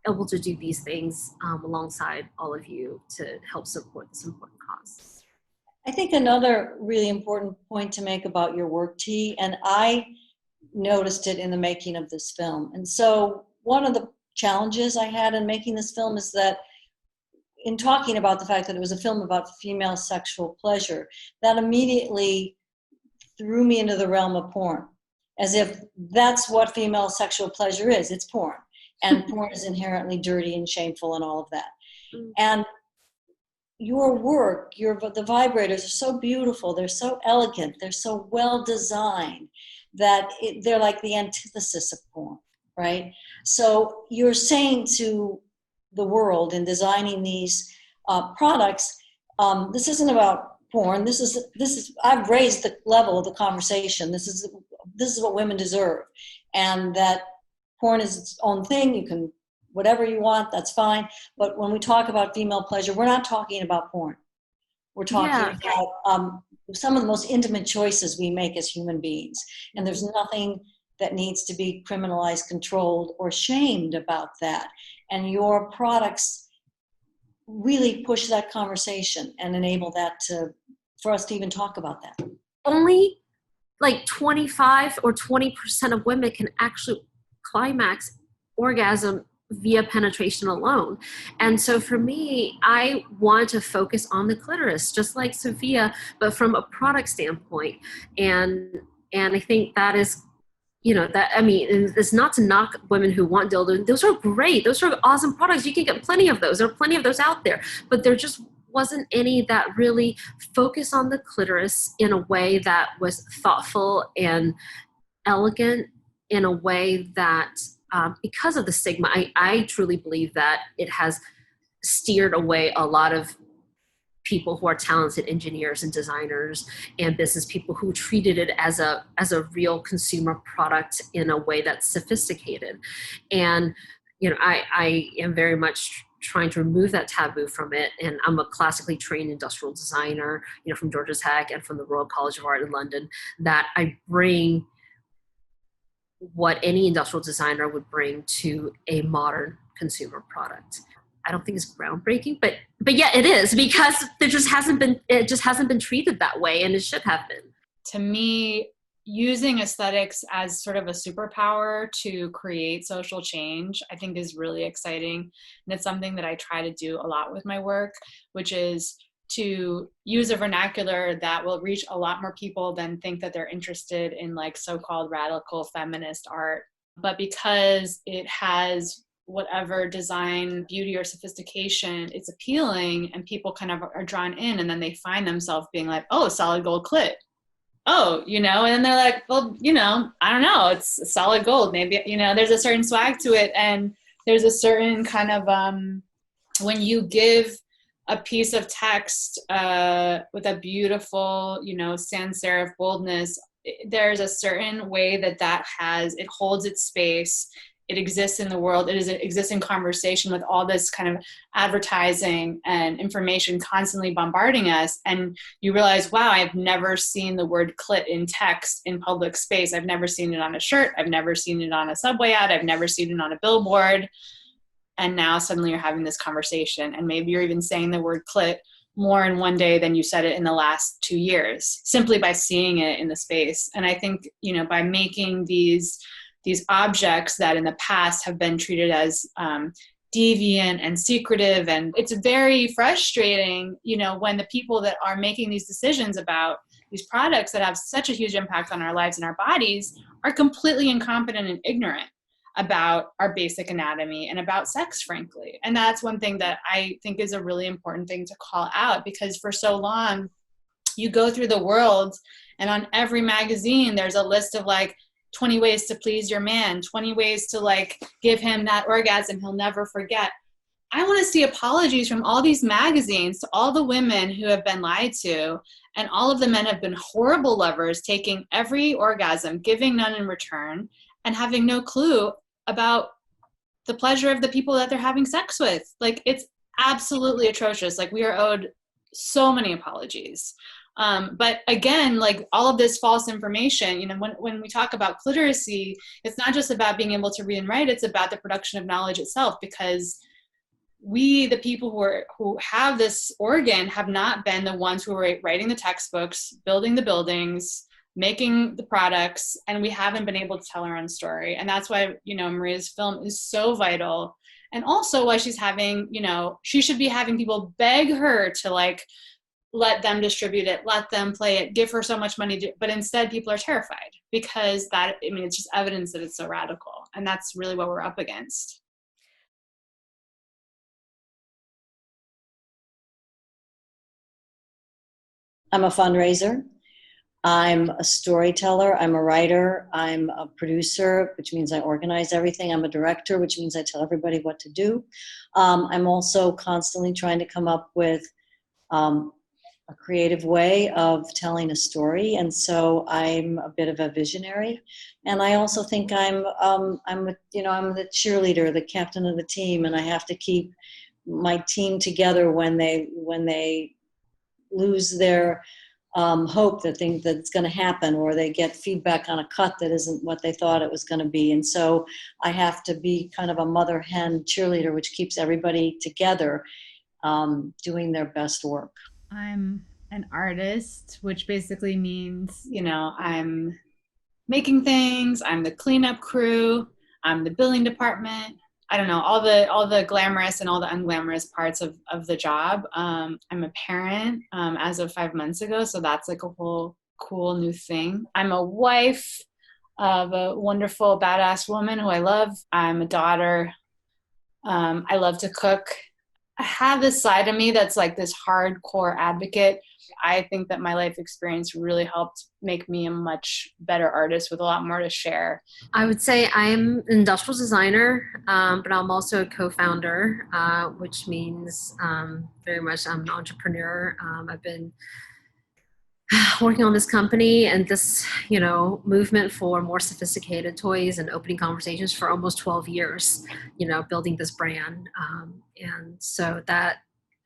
able to do these things alongside all of you to help support this important cause. I think another really important point to make about your work, T, and I noticed it in the making of this film. And so one of the challenges I had in making this film is that, in talking about the fact that it was a film about female sexual pleasure, that immediately threw me into the realm of porn, as if that's what female sexual pleasure is. It's porn. And porn is inherently dirty and shameful and all of that. And your work, the vibrators are so beautiful, they're so elegant, they're so well designed that they're like the antithesis of porn, right? So you're saying to the world in designing these products, this isn't about porn. This is I've raised the level of the conversation. This is what women deserve, and that porn is its own thing. You can whatever you want, that's fine. But when we talk about female pleasure, we're not talking about porn. We're talking about some of the most intimate choices we make as human beings, and there's nothing that needs to be criminalized, controlled, or shamed about that. And your products really push that conversation and enable that for us to even talk about that. Only like 25 or 20% of women can actually climax orgasm via penetration alone. And so for me, I want to focus on the clitoris, just like Sophia, but from a product standpoint. And I think that is, it's not to knock women who want dildos. Those are great. Those are awesome products. You can get plenty of those. There are plenty of those out there. But there just wasn't any that really focused on the clitoris in a way that was thoughtful and elegant, in a way that, because of the stigma, I truly believe that it has steered away a lot of people who are talented engineers and designers and business people who treated it as a real consumer product in a way that's sophisticated. And, I am very much trying to remove that taboo from it. And I'm a classically trained industrial designer, from Georgia Tech and from the Royal College of Art in London, that I bring what any industrial designer would bring to a modern consumer product. I don't think it's groundbreaking, but yeah, it is, because it just hasn't been treated that way, and it should have been. To me, using aesthetics as sort of a superpower to create social change, I think is really exciting. And it's something that I try to do a lot with my work, which is to use a vernacular that will reach a lot more people than think that they're interested in like so-called radical feminist art. But because it has whatever design, beauty, or sophistication, it's appealing, and people kind of are drawn in, and then they find themselves being like, oh, solid gold clit. Oh, and then they're like, well, I don't know, it's solid gold. Maybe, there's a certain swag to it. And there's a certain kind of, when you give a piece of text with a beautiful, sans serif boldness, there's a certain way that it holds its space. It exists in the world. It exists in conversation with all this kind of advertising and information constantly bombarding us. And you realize, wow, I've never seen the word clit in text in public space. I've never seen it on a shirt. I've never seen it on a subway ad. I've never seen it on a billboard. And now suddenly you're having this conversation, and maybe you're even saying the word clit more in one day than you said it in the last 2 years, simply by seeing it in the space. And I think, by making these objects that in the past have been treated as deviant and secretive, and it's very frustrating, when the people that are making these decisions about these products that have such a huge impact on our lives and our bodies are completely incompetent and ignorant about our basic anatomy and about sex, frankly. And that's one thing that I think is a really important thing to call out, because for so long, you go through the world and on every magazine, there's a list of like 20 ways to please your man, 20 ways to like give him that orgasm he'll never forget. I want to see apologies from all these magazines to all the women who have been lied to, and all of the men have been horrible lovers, taking every orgasm, giving none in return, and having no clue about the pleasure of the people that they're having sex with. Like, it's absolutely atrocious. Like, we are owed so many apologies. But again, like all of this false information, you know, when we talk about cliteracy, it's not just about being able to read and write, it's about the production of knowledge itself, because we, the people who have this organ, have not been the ones who are writing the textbooks, building the buildings, making the products, and we haven't been able to tell our own story. And that's why, you know, Maria's film is so vital. And also why she's having, you know, she should be having people beg her to like, let them distribute it, let them play it, give her so much money, but instead people are terrified, because that, I mean, it's just evidence that it's so radical. And that's really what we're up against. I'm a fundraiser. I'm a storyteller. I'm a writer. I'm a producer, which means I organize everything. I'm a director, which means I tell everybody what to do. I'm also constantly trying to come up with a creative way of telling a story, and so I'm a bit of a visionary. And I also think I'm the cheerleader, the captain of the team, and I have to keep my team together when they lose their hope that that's going to happen, or they get feedback on a cut that isn't what they thought it was going to be. And so I have to be kind of a mother hen cheerleader, which keeps everybody together, doing their best work. I'm an artist, which basically means, you know, I'm making things, I'm the cleanup crew, I'm the billing department. I don't know, all the glamorous and all the unglamorous parts of the job. I'm a parent as of 5 months ago, so that's like a whole cool new thing. I'm a wife of a wonderful, badass woman who I love. I'm a daughter. I love to cook. I have this side of me that's like this hardcore advocate. I think that my life experience really helped make me a much better artist with a lot more to share. I would say I'm an industrial designer, but I'm also a co-founder, which means very much I'm an entrepreneur. I've been working on this company and this, you know, movement for more sophisticated toys and opening conversations for almost 12 years, you know, building this brand. And so that,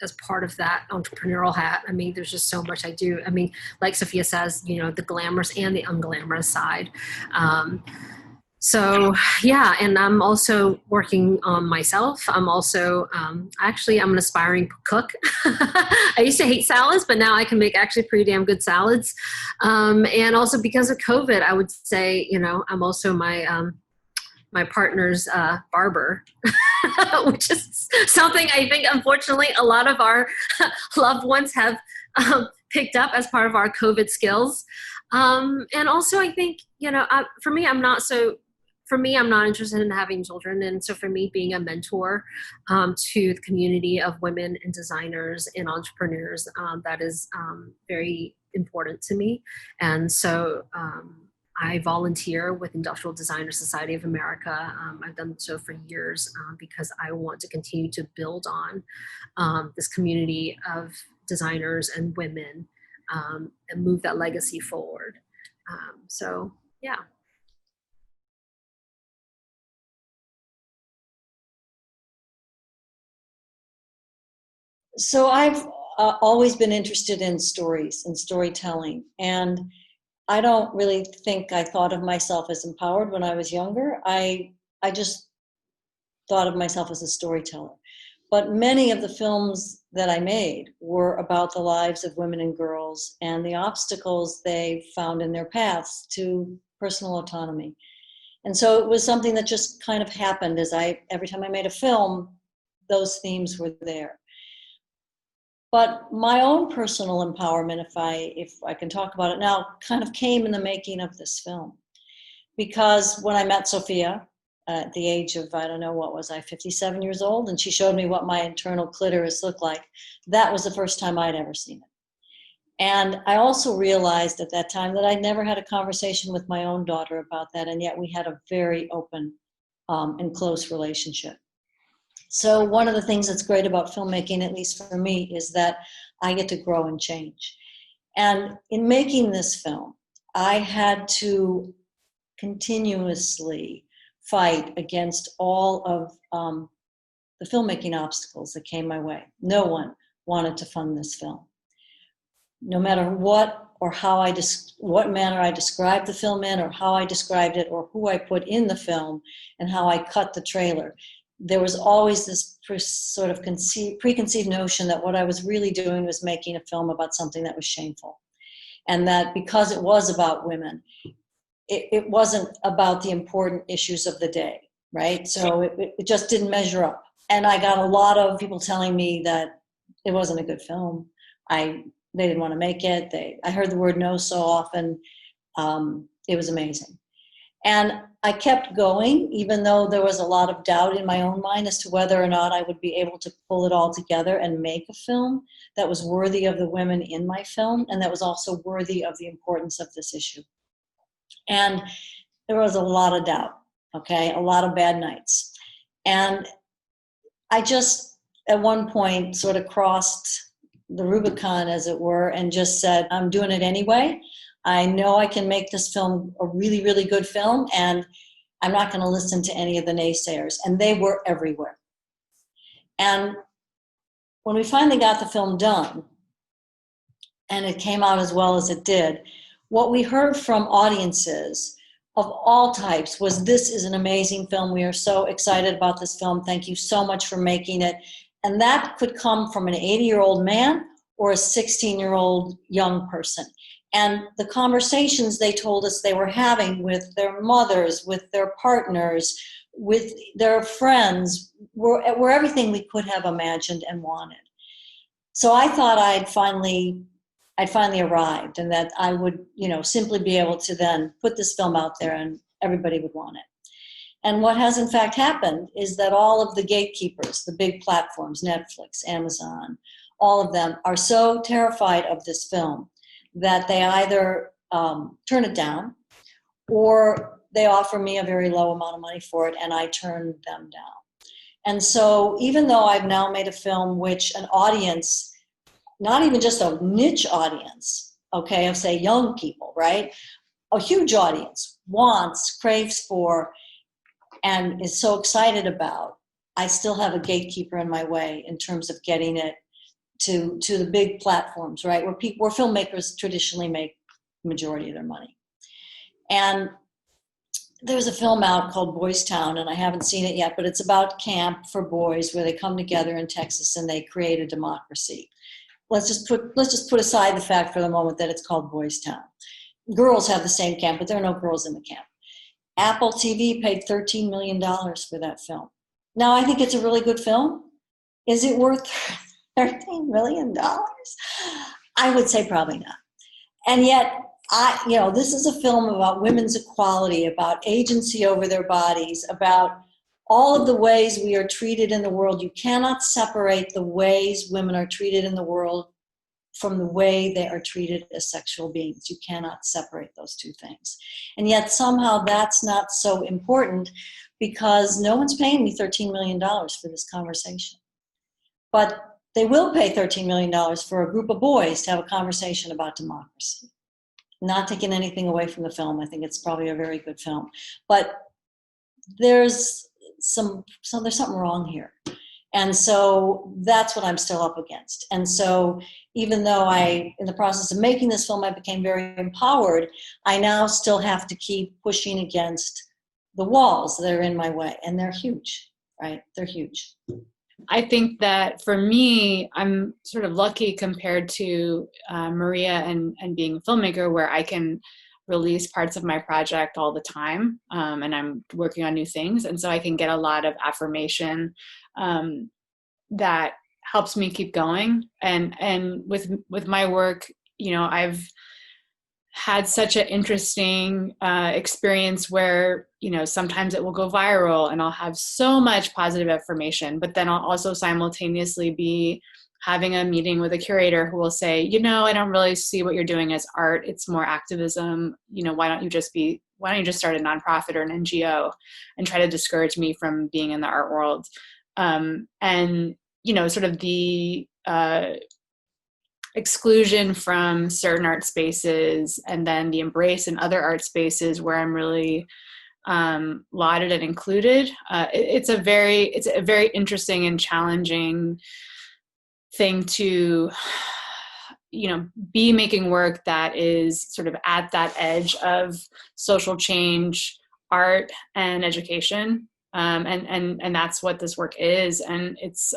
as part of that entrepreneurial hat, I mean, there's just so much I do. I mean, like Sophia says, you know, the glamorous and the unglamorous side. So yeah, and I'm also working on myself. I'm also, actually, I'm an aspiring cook. I used to hate salads, but now I can make actually pretty damn good salads. And also because of COVID, I would say, you know, I'm also my partner's barber, which is something I think, unfortunately, a lot of our loved ones have picked up as part of our COVID skills. And also, I think, you know, for me, I'm not interested in having children. And so for me, being a mentor to the community of women and designers and entrepreneurs, that is very important to me. And so I volunteer with Industrial Designers Society of America. I've done so for years because I want to continue to build on this community of designers and women and move that legacy forward. So, yeah. So I've always been interested in stories and storytelling, and I don't really think I thought of myself as empowered when I was younger. I just thought of myself as a storyteller. But many of the films that I made were about the lives of women and girls and the obstacles they found in their paths to personal autonomy. And so it was something that just kind of happened every time I made a film, those themes were there. But my own personal empowerment, if I can talk about it now, kind of came in the making of this film. Because when I met Sophia at the age of, I don't know, what was I, 57 years old, and she showed me what my internal clitoris looked like, that was the first time I'd ever seen it. And I also realized at that time that I'd never had a conversation with my own daughter about that, and yet we had a very open and close relationship. So one of the things that's great about filmmaking, at least for me, is that I get to grow and change. And in making this film, I had to continuously fight against all of the filmmaking obstacles that came my way. No one wanted to fund this film. No matter what or how what manner I described the film in, or how I described it, or who I put in the film, and how I cut the trailer, there was always this sort of preconceived notion that what I was really doing was making a film about something that was shameful. And that because it was about women, it wasn't about the important issues of the day, right? So it just didn't measure up. And I got a lot of people telling me that it wasn't a good film. They didn't want to make it. I heard the word no so often. It was amazing. And I kept going, even though there was a lot of doubt in my own mind as to whether or not I would be able to pull it all together and make a film that was worthy of the women in my film, and that was also worthy of the importance of this issue. And there was a lot of doubt, okay, a lot of bad nights. And I just, at one point, sort of crossed the Rubicon, as it were, and just said, I'm doing it anyway. I know I can make this film a really, really good film, and I'm not going to listen to any of the naysayers. And they were everywhere. And when we finally got the film done, and it came out as well as it did, what we heard from audiences of all types was, this is an amazing film. We are so excited about this film. Thank you so much for making it. And that could come from an 80-year-old man or a 16-year-old young person. And the conversations they told us they were having with their mothers, with their partners, with their friends, were everything we could have imagined and wanted. So I thought I'd finally arrived, and that I would, simply be able to then put this film out there and everybody would want it. And what has in fact happened is that all of the gatekeepers, the big platforms, Netflix, Amazon, all of them are so terrified of this film that they either turn it down, or they offer me a very low amount of money for it, and I turn them down. And so even though I've now made a film which an audience, not even just a niche audience, okay, of say young people, right? A huge audience wants, craves for, and is so excited about, I still have a gatekeeper in my way in terms of getting it to the big platforms, right? Where filmmakers traditionally make the majority of their money. And there's a film out called Boys Town, and I haven't seen it yet, but it's about camp for boys where they come together in Texas and they create a democracy. Let's just put aside the fact for the moment that it's called Boys Town. Girls have the same camp, but there are no girls in the camp. Apple TV paid $13 million for that film. Now, I think it's a really good film. Is it worth $13 million? I would say probably not. And yet, this is a film about women's equality, about agency over their bodies, about all of the ways we are treated in the world. You cannot separate the ways women are treated in the world from the way they are treated as sexual beings. You cannot separate those two things. And yet somehow that's not so important, because no one's paying me $13 million for this conversation. But they will pay $13 million for a group of boys to have a conversation about democracy. Not taking anything away from the film. I think it's probably a very good film. But there's something wrong here. And so that's what I'm still up against. And so even though in the process of making this film, I became very empowered, I now still have to keep pushing against the walls that are in my way. And they're huge, right? They're huge. I think that for me, I'm sort of lucky compared to Maria and being a filmmaker, where I can release parts of my project all the time, and I'm working on new things. And so I can get a lot of affirmation that helps me keep going. And with my work, you know, I've had such an interesting experience where, you know, sometimes it will go viral and I'll have so much positive affirmation, but then I'll also simultaneously be having a meeting with a curator who will say, you know, I don't really see what you're doing as art. It's more activism. You know, why don't you just start a nonprofit or an NGO, and try to discourage me from being in the art world. And, you know, sort of the exclusion from certain art spaces and then the embrace in other art spaces where I'm really lauded and included. It's a very interesting and challenging thing to, you know, be making work that is sort of at that edge of social change, art, and education. And that's what this work is. And it's,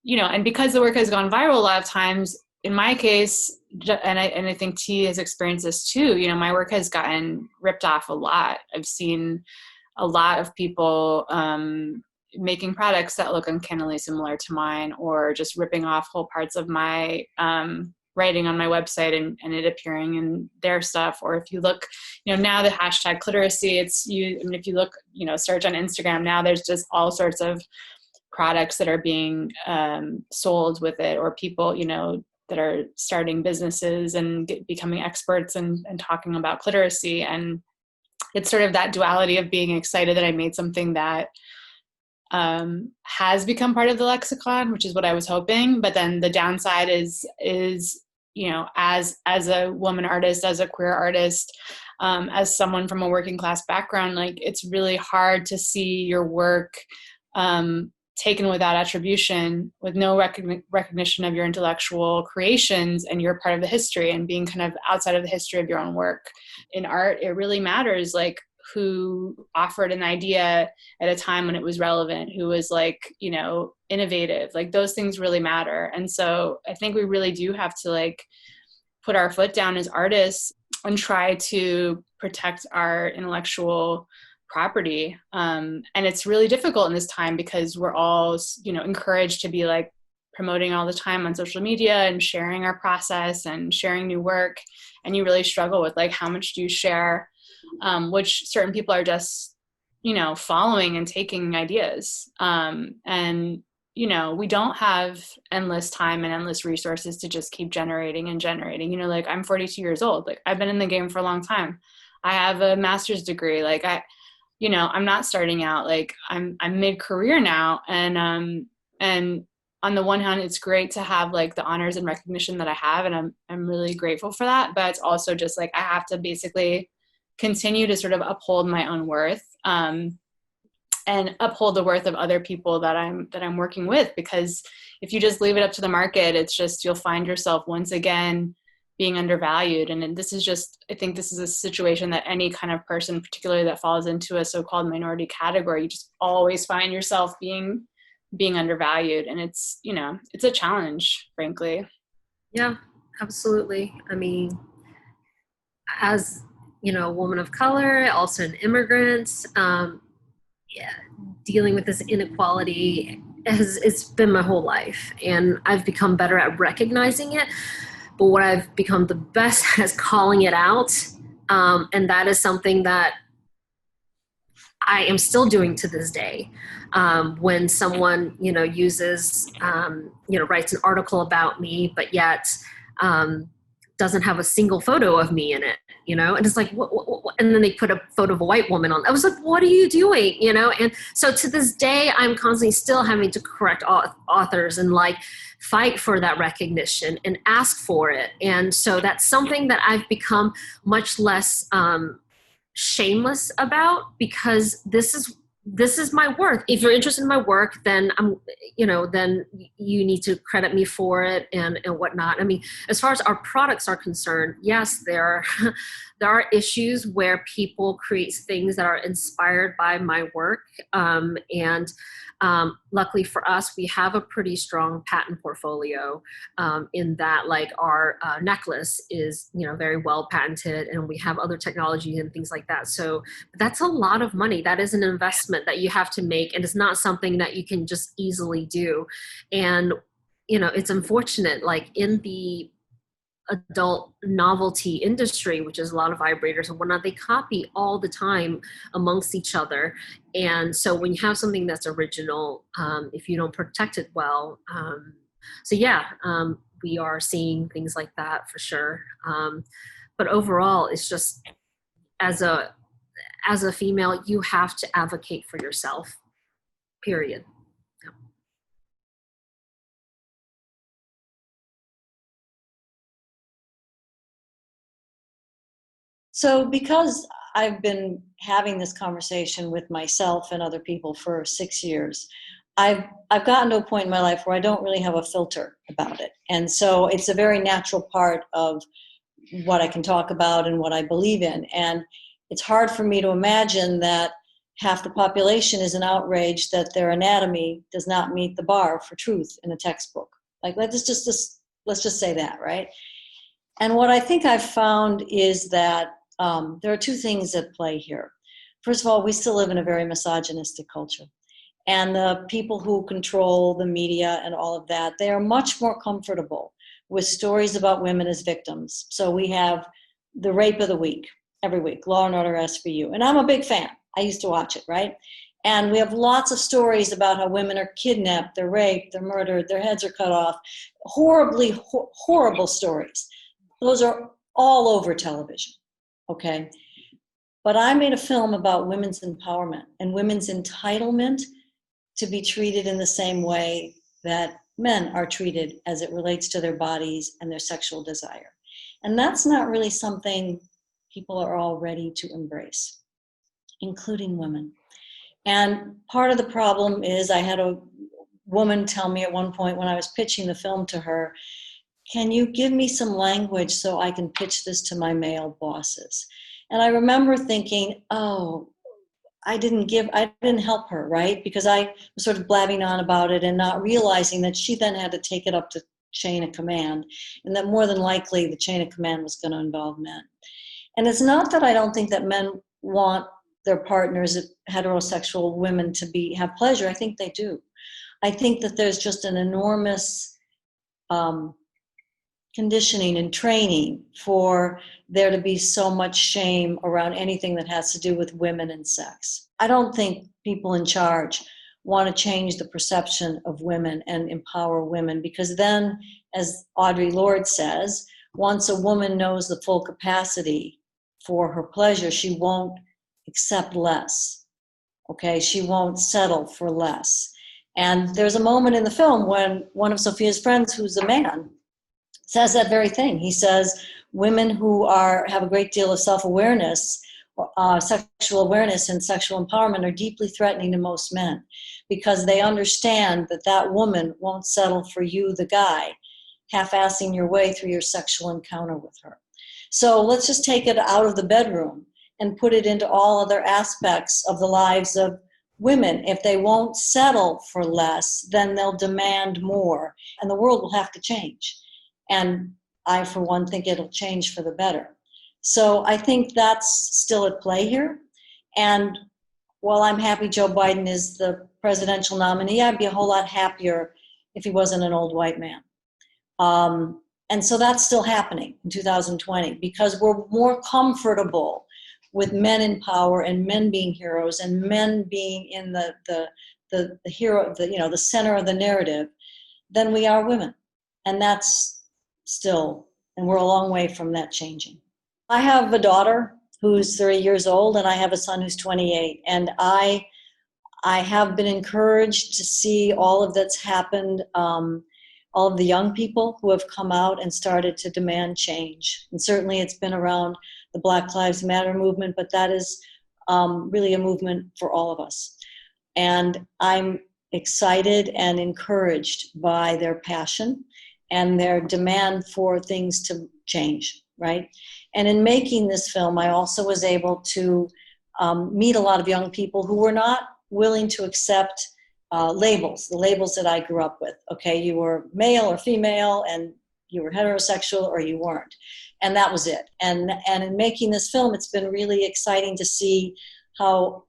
you know, and because the work has gone viral a lot of times, in my case, and I think T has experienced this too, you know, my work has gotten ripped off a lot. I've seen a lot of people making products that look uncannily similar to mine, or just ripping off whole parts of my writing on my website and it appearing in their stuff. Or if you look, you know, now the hashtag cliteracy, if you look, you know, search on Instagram now, there's just all sorts of products that are being sold with it, or people, you know, that are starting businesses and becoming experts and talking about cliteracy. And it's sort of that duality of being excited that I made something that has become part of the lexicon, which is what I was hoping. But then the downside is, you know, as a woman artist, as a queer artist, as someone from a working class background, like, it's really hard to see your work taken without attribution, with no recognition of your intellectual creations, and you're part of the history, and being kind of outside of the history of your own work. In art, it really matters, like, who offered an idea at a time when it was relevant, who was, like, you know, innovative. Like, those things really matter. And so I think we really do have to, like, put our foot down as artists and try to protect our intellectual property. And it's really difficult in this time because we're all, you know, encouraged to be, like, promoting all the time on social media and sharing our process and sharing new work. And you really struggle with, like, how much do you share, which certain people are just, you know, following and taking ideas. And, you know, we don't have endless time and endless resources to just keep generating and generating. You know, like, I'm 42 years old. Like, I've been in the game for a long time. I have a master's degree. Like, you know, I'm not starting out, like, I'm mid-career now. And on the one hand, it's great to have, like, the honors and recognition that I have. And I'm really grateful for that. But it's also just, like, I have to basically continue to sort of uphold my own worth, and uphold the worth of other people that I'm working with. Because if you just leave it up to the market, it's just, you'll find yourself once again being undervalued. And this is just, I think this is a situation that any kind of person, particularly that falls into a so-called minority category, you just always find yourself being undervalued. And it's, you know, it's a challenge, frankly. Yeah, absolutely. I mean, as, you know, a woman of color, also an immigrant, dealing with this inequality it's been my whole life. And I've become better at recognizing it. But what I've become the best at is calling it out. And that is something that I am still doing to this day. When someone, you know, uses, you know, writes an article about me, but yet doesn't have a single photo of me in it, you know, and it's like, what? And then they put a photo of a white woman on. I was like, what are you doing? You know? And so to this day, I'm constantly still having to correct authors and, like, fight for that recognition and ask for it. And so that's something that I've become much less shameless about, because this is my work. If you're interested in my work, then then you need to credit me for it and whatnot. I mean, as far as our products are concerned, yes, there there are issues where people create things that are inspired by my work. And luckily for us, we have a pretty strong patent portfolio in that, like, our necklace is, very well patented, and we have other technology and things like that. So that's a lot of money. That is an investment that you have to make, and it's not something that you can just easily do. And, it's unfortunate, like in the adult novelty industry, which is a lot of vibrators and whatnot, they copy all the time amongst each other. And so when you have something that's original, if you don't protect it well, we are seeing things like that for sure. But overall, it's just, as a female, you have to advocate for yourself, period. So because I've been having this conversation with myself and other people for 6 years, I've gotten to a point in my life where I don't really have a filter about it. And so it's a very natural part of what I can talk about and what I believe in. And it's hard for me to imagine that half the population is an outrage that their anatomy does not meet the bar for truth in a textbook. Like, let's just say that, right? And what I think I've found is that there are two things at play here. First of all, we still live in a very misogynistic culture. And the people who control the media and all of that, they are much more comfortable with stories about women as victims. So we have the rape of the week every week, Law and Order SVU. And I'm a big fan. I used to watch it, right? And we have lots of stories about how women are kidnapped, they're raped, they're murdered, their heads are cut off. Horrible stories. Those are all over television. Okay, but I made a film about women's empowerment and women's entitlement to be treated in the same way that men are treated as it relates to their bodies and their sexual desire. And that's not really something people are all ready to embrace, including women. And part of the problem is, I had a woman tell me at one point when I was pitching the film to her, can you give me some language so I can pitch this to my male bosses? And I remember thinking, oh, I didn't help her, right? Because I was sort of blabbing on about it and not realizing that she then had to take it up to chain of command, and that more than likely the chain of command was going to involve men. And it's not that I don't think that men want their partners, heterosexual women, to have pleasure. I think they do. I think that there's just an enormous conditioning and training for there to be so much shame around anything that has to do with women and sex. I don't think people in charge want to change the perception of women and empower women, because then, as Audre Lorde says, once a woman knows the full capacity for her pleasure, she won't accept less. Okay, she won't settle for less. And there's a moment in the film when one of Sophia's friends, who's a man, says that very thing. He says women who have a great deal of self-awareness, sexual awareness and sexual empowerment, are deeply threatening to most men, because they understand that woman won't settle for you, the guy, half-assing your way through your sexual encounter with her. So let's just take it out of the bedroom and put it into all other aspects of the lives of women. If they won't settle for less, then they'll demand more, and the world will have to change. And I, for one, think it'll change for the better. So I think that's still at play here. And while I'm happy Joe Biden is the presidential nominee, I'd be a whole lot happier if he wasn't an old white man. And so that's still happening in 2020, because we're more comfortable with men in power and men being heroes and men being in the hero, the center of the narrative, than we are women. And that's still, and we're a long way from that changing. I have a daughter who's 30 years old, and I have a son who's 28. And I have been encouraged to see all of that's happened, all of the young people who have come out and started to demand change. And certainly it's been around the Black Lives Matter movement, but that is really a movement for all of us. And I'm excited and encouraged by their passion and their demand for things to change, right? And in making this film, I also was able to meet a lot of young people who were not willing to accept labels, the labels that I grew up with. Okay, you were male or female, and you were heterosexual or you weren't. And that was it. And in making this film, it's been really exciting to see how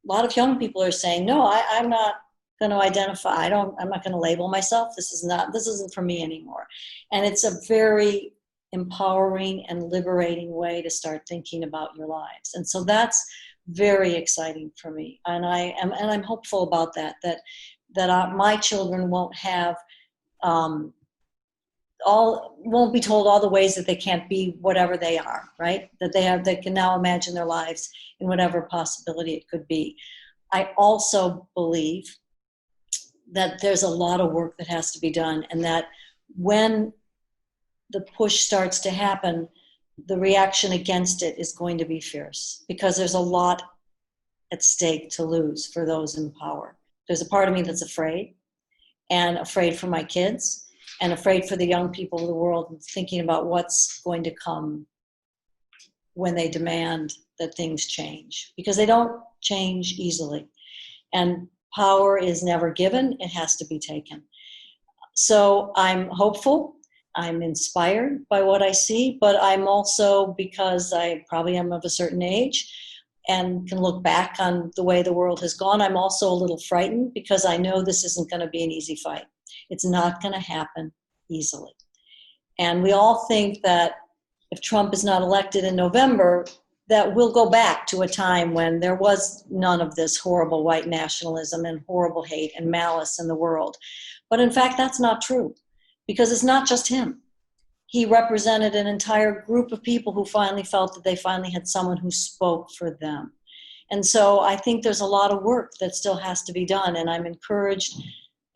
a lot of young people are saying, no, I'm not going to identify. I'm not going to label myself. This isn't for me anymore. And it's a very empowering and liberating way to start thinking about your lives. And so that's very exciting for me. And I'm hopeful about that my children won't have, won't be told all the ways that they can't be whatever they are, right? That they can now imagine their lives in whatever possibility it could be. I also believe that there's a lot of work that has to be done, and that when the push starts to happen, the reaction against it is going to be fierce, because there's a lot at stake to lose for those in power. There's a part of me that's afraid, and afraid for my kids, and afraid for the young people of the world, thinking about what's going to come when they demand that things change, because they don't change easily. And power is never given, it has to be taken. So I'm hopeful, I'm inspired by what I see, but I'm also, because I probably am of a certain age and can look back on the way the world has gone, I'm also a little frightened, because I know this isn't going to be an easy fight. It's not going to happen easily. And we all think that if Trump is not elected in November, that we'll go back to a time when there was none of this horrible white nationalism and horrible hate and malice in the world. But in fact, that's not true, because it's not just him. He represented an entire group of people who finally felt that they finally had someone who spoke for them. And so I think there's a lot of work that still has to be done. And I'm encouraged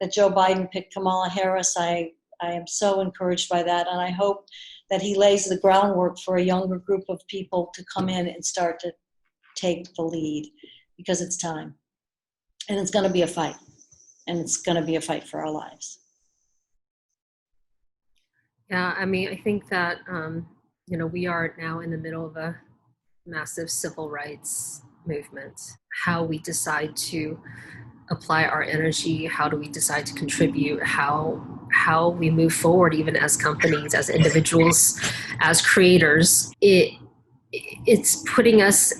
that Joe Biden picked Kamala Harris. I am so encouraged by that. And I hope that he lays the groundwork for a younger group of people to come in and start to take the lead, because it's time. And it's going to be a fight. And it's going to be a fight for our lives. Yeah, I mean, I think that, we are now in the middle of a massive civil rights movement. How we decide to apply our energy, how do we decide to contribute, how we move forward, even as companies, as individuals, as creators, it's putting us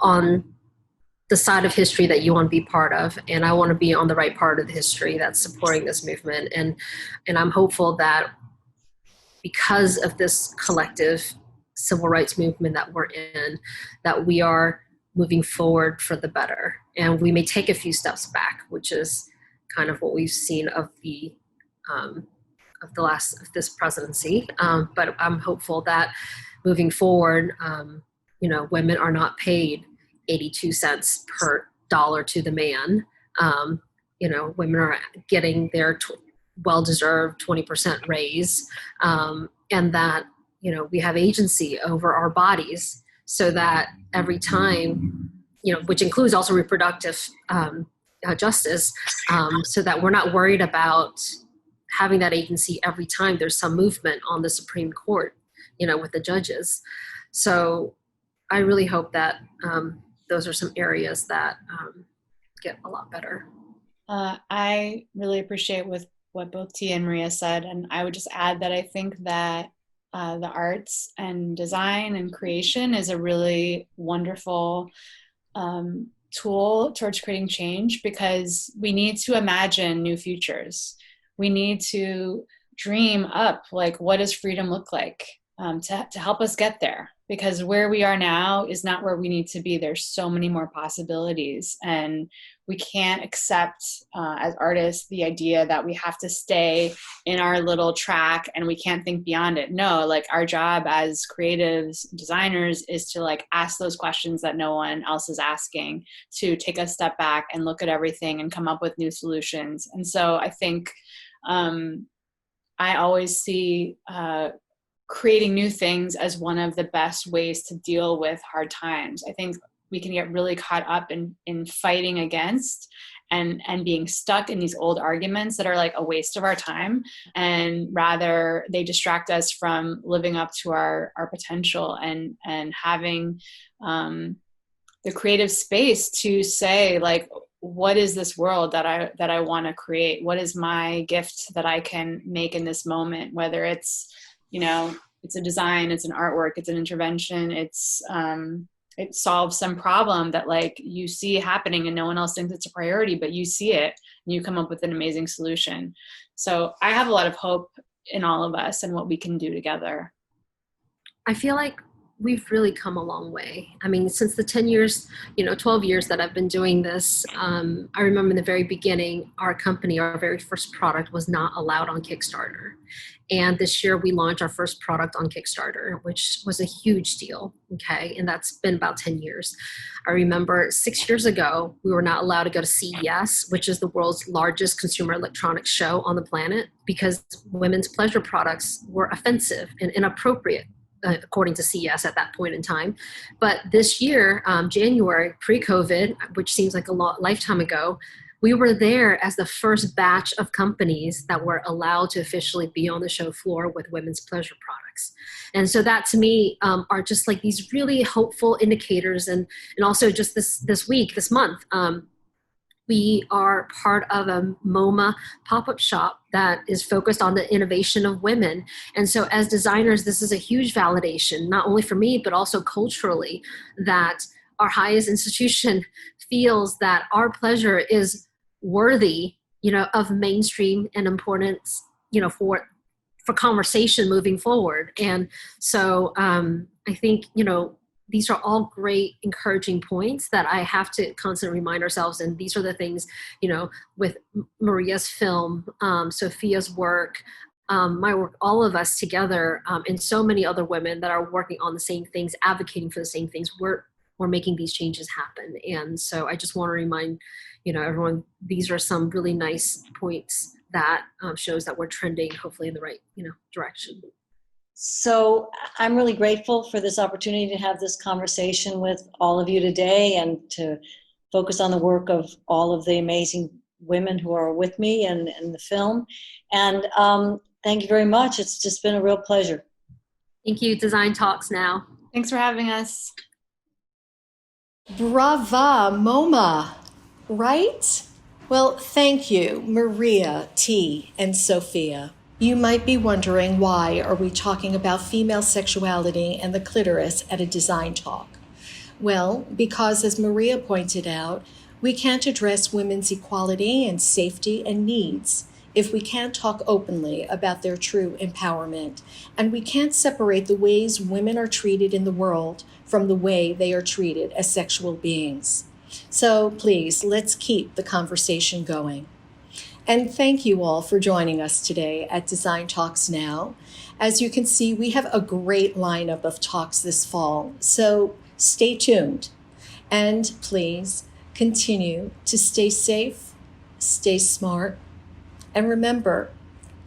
on the side of history that you want to be part of. And I want to be on the right part of the history that's supporting this movement. And I'm hopeful that because of this collective civil rights movement that we're in, that we are moving forward for the better. And we may take a few steps back, which is kind of what we've seen of this presidency. But I'm hopeful that moving forward, women are not paid 82 cents per dollar to the man. Women are getting their well-deserved 20% raise, and that, we have agency over our bodies, so that every time, which includes also reproductive justice, so that we're not worried about having that agency every time there's some movement on the Supreme Court, with the judges. So I really hope that those are some areas that get a lot better. I really appreciate what both Tia and Maria said, and I would just add that I think that the arts and design and creation is a really wonderful tool towards creating change, because we need to imagine new futures. We need to dream up, like, what does freedom look like, to help us get there, because where we are now is not where we need to be. There's so many more possibilities, and we can't accept as artists the idea that we have to stay in our little track and we can't think beyond it. No, like, our job as creatives, designers, is to, like, ask those questions that no one else is asking, to take a step back and look at everything and come up with new solutions. And so I think I always see creating new things as one of the best ways to deal with hard times. I think we can get really caught up in fighting against and being stuck in these old arguments that are like a waste of our time, and rather they distract us from living up to our potential and having the creative space to say, like, what is this world that I want to create? What is my gift that I can make in this moment? Whether it's, it's a design, it's an artwork, it's an intervention, it solves some problem that like you see happening and no one else thinks it's a priority, but you see it and you come up with an amazing solution. So I have a lot of hope in all of us and what we can do together. I feel like we've really come a long way. I mean, since the 10 years, 12 years that I've been doing this, I remember in the very beginning, our company, our very first product was not allowed on Kickstarter. And this year we launched our first product on Kickstarter, which was a huge deal. Okay. And that's been about 10 years. I remember 6 years ago, we were not allowed to go to CES, which is the world's largest consumer electronics show on the planet, because women's pleasure products were offensive and inappropriate, according to CES at that point in time. But this year, January, pre-COVID, which seems like a lifetime ago, we were there as the first batch of companies that were allowed to officially be on the show floor with women's pleasure products. And so that to me are just like these really hopeful indicators. And also just this month, we are part of a MoMA pop-up shop that is focused on the innovation of women. And so as designers, this is a huge validation, not only for me, but also culturally, that our highest institution feels that our pleasure is worthy, of mainstream and importance, for conversation moving forward. And so I think, these are all great encouraging points that I have to constantly remind ourselves. And these are the things, with Maria's film, Sophia's work, my work, all of us together, and so many other women that are working on the same things, advocating for the same things, we're making these changes happen. And so I just want to remind, everyone, these are some really nice points that shows that we're trending hopefully in the right, direction. So I'm really grateful for this opportunity to have this conversation with all of you today and to focus on the work of all of the amazing women who are with me in the film. And thank you very much. It's just been a real pleasure. Thank you. Design Talks Now. Thanks for having us. Brava, MoMA, right? Well, thank you, Maria, T, and Sophia. You might be wondering, why are we talking about female sexuality and the clitoris at a design talk? Well, because as Maria pointed out, we can't address women's equality and safety and needs if we can't talk openly about their true empowerment, and we can't separate the ways women are treated in the world from the way they are treated as sexual beings. So please, let's keep the conversation going. And thank you all for joining us today at Design Talks Now. As you can see, we have a great lineup of talks this fall, so stay tuned. And please continue to stay safe, stay smart, and remember,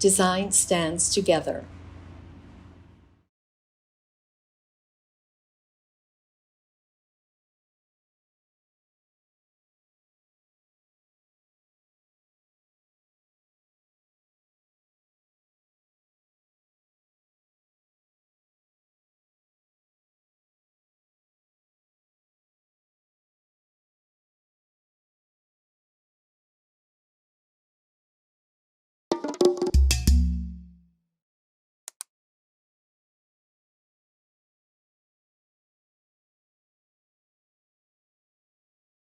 design stands together.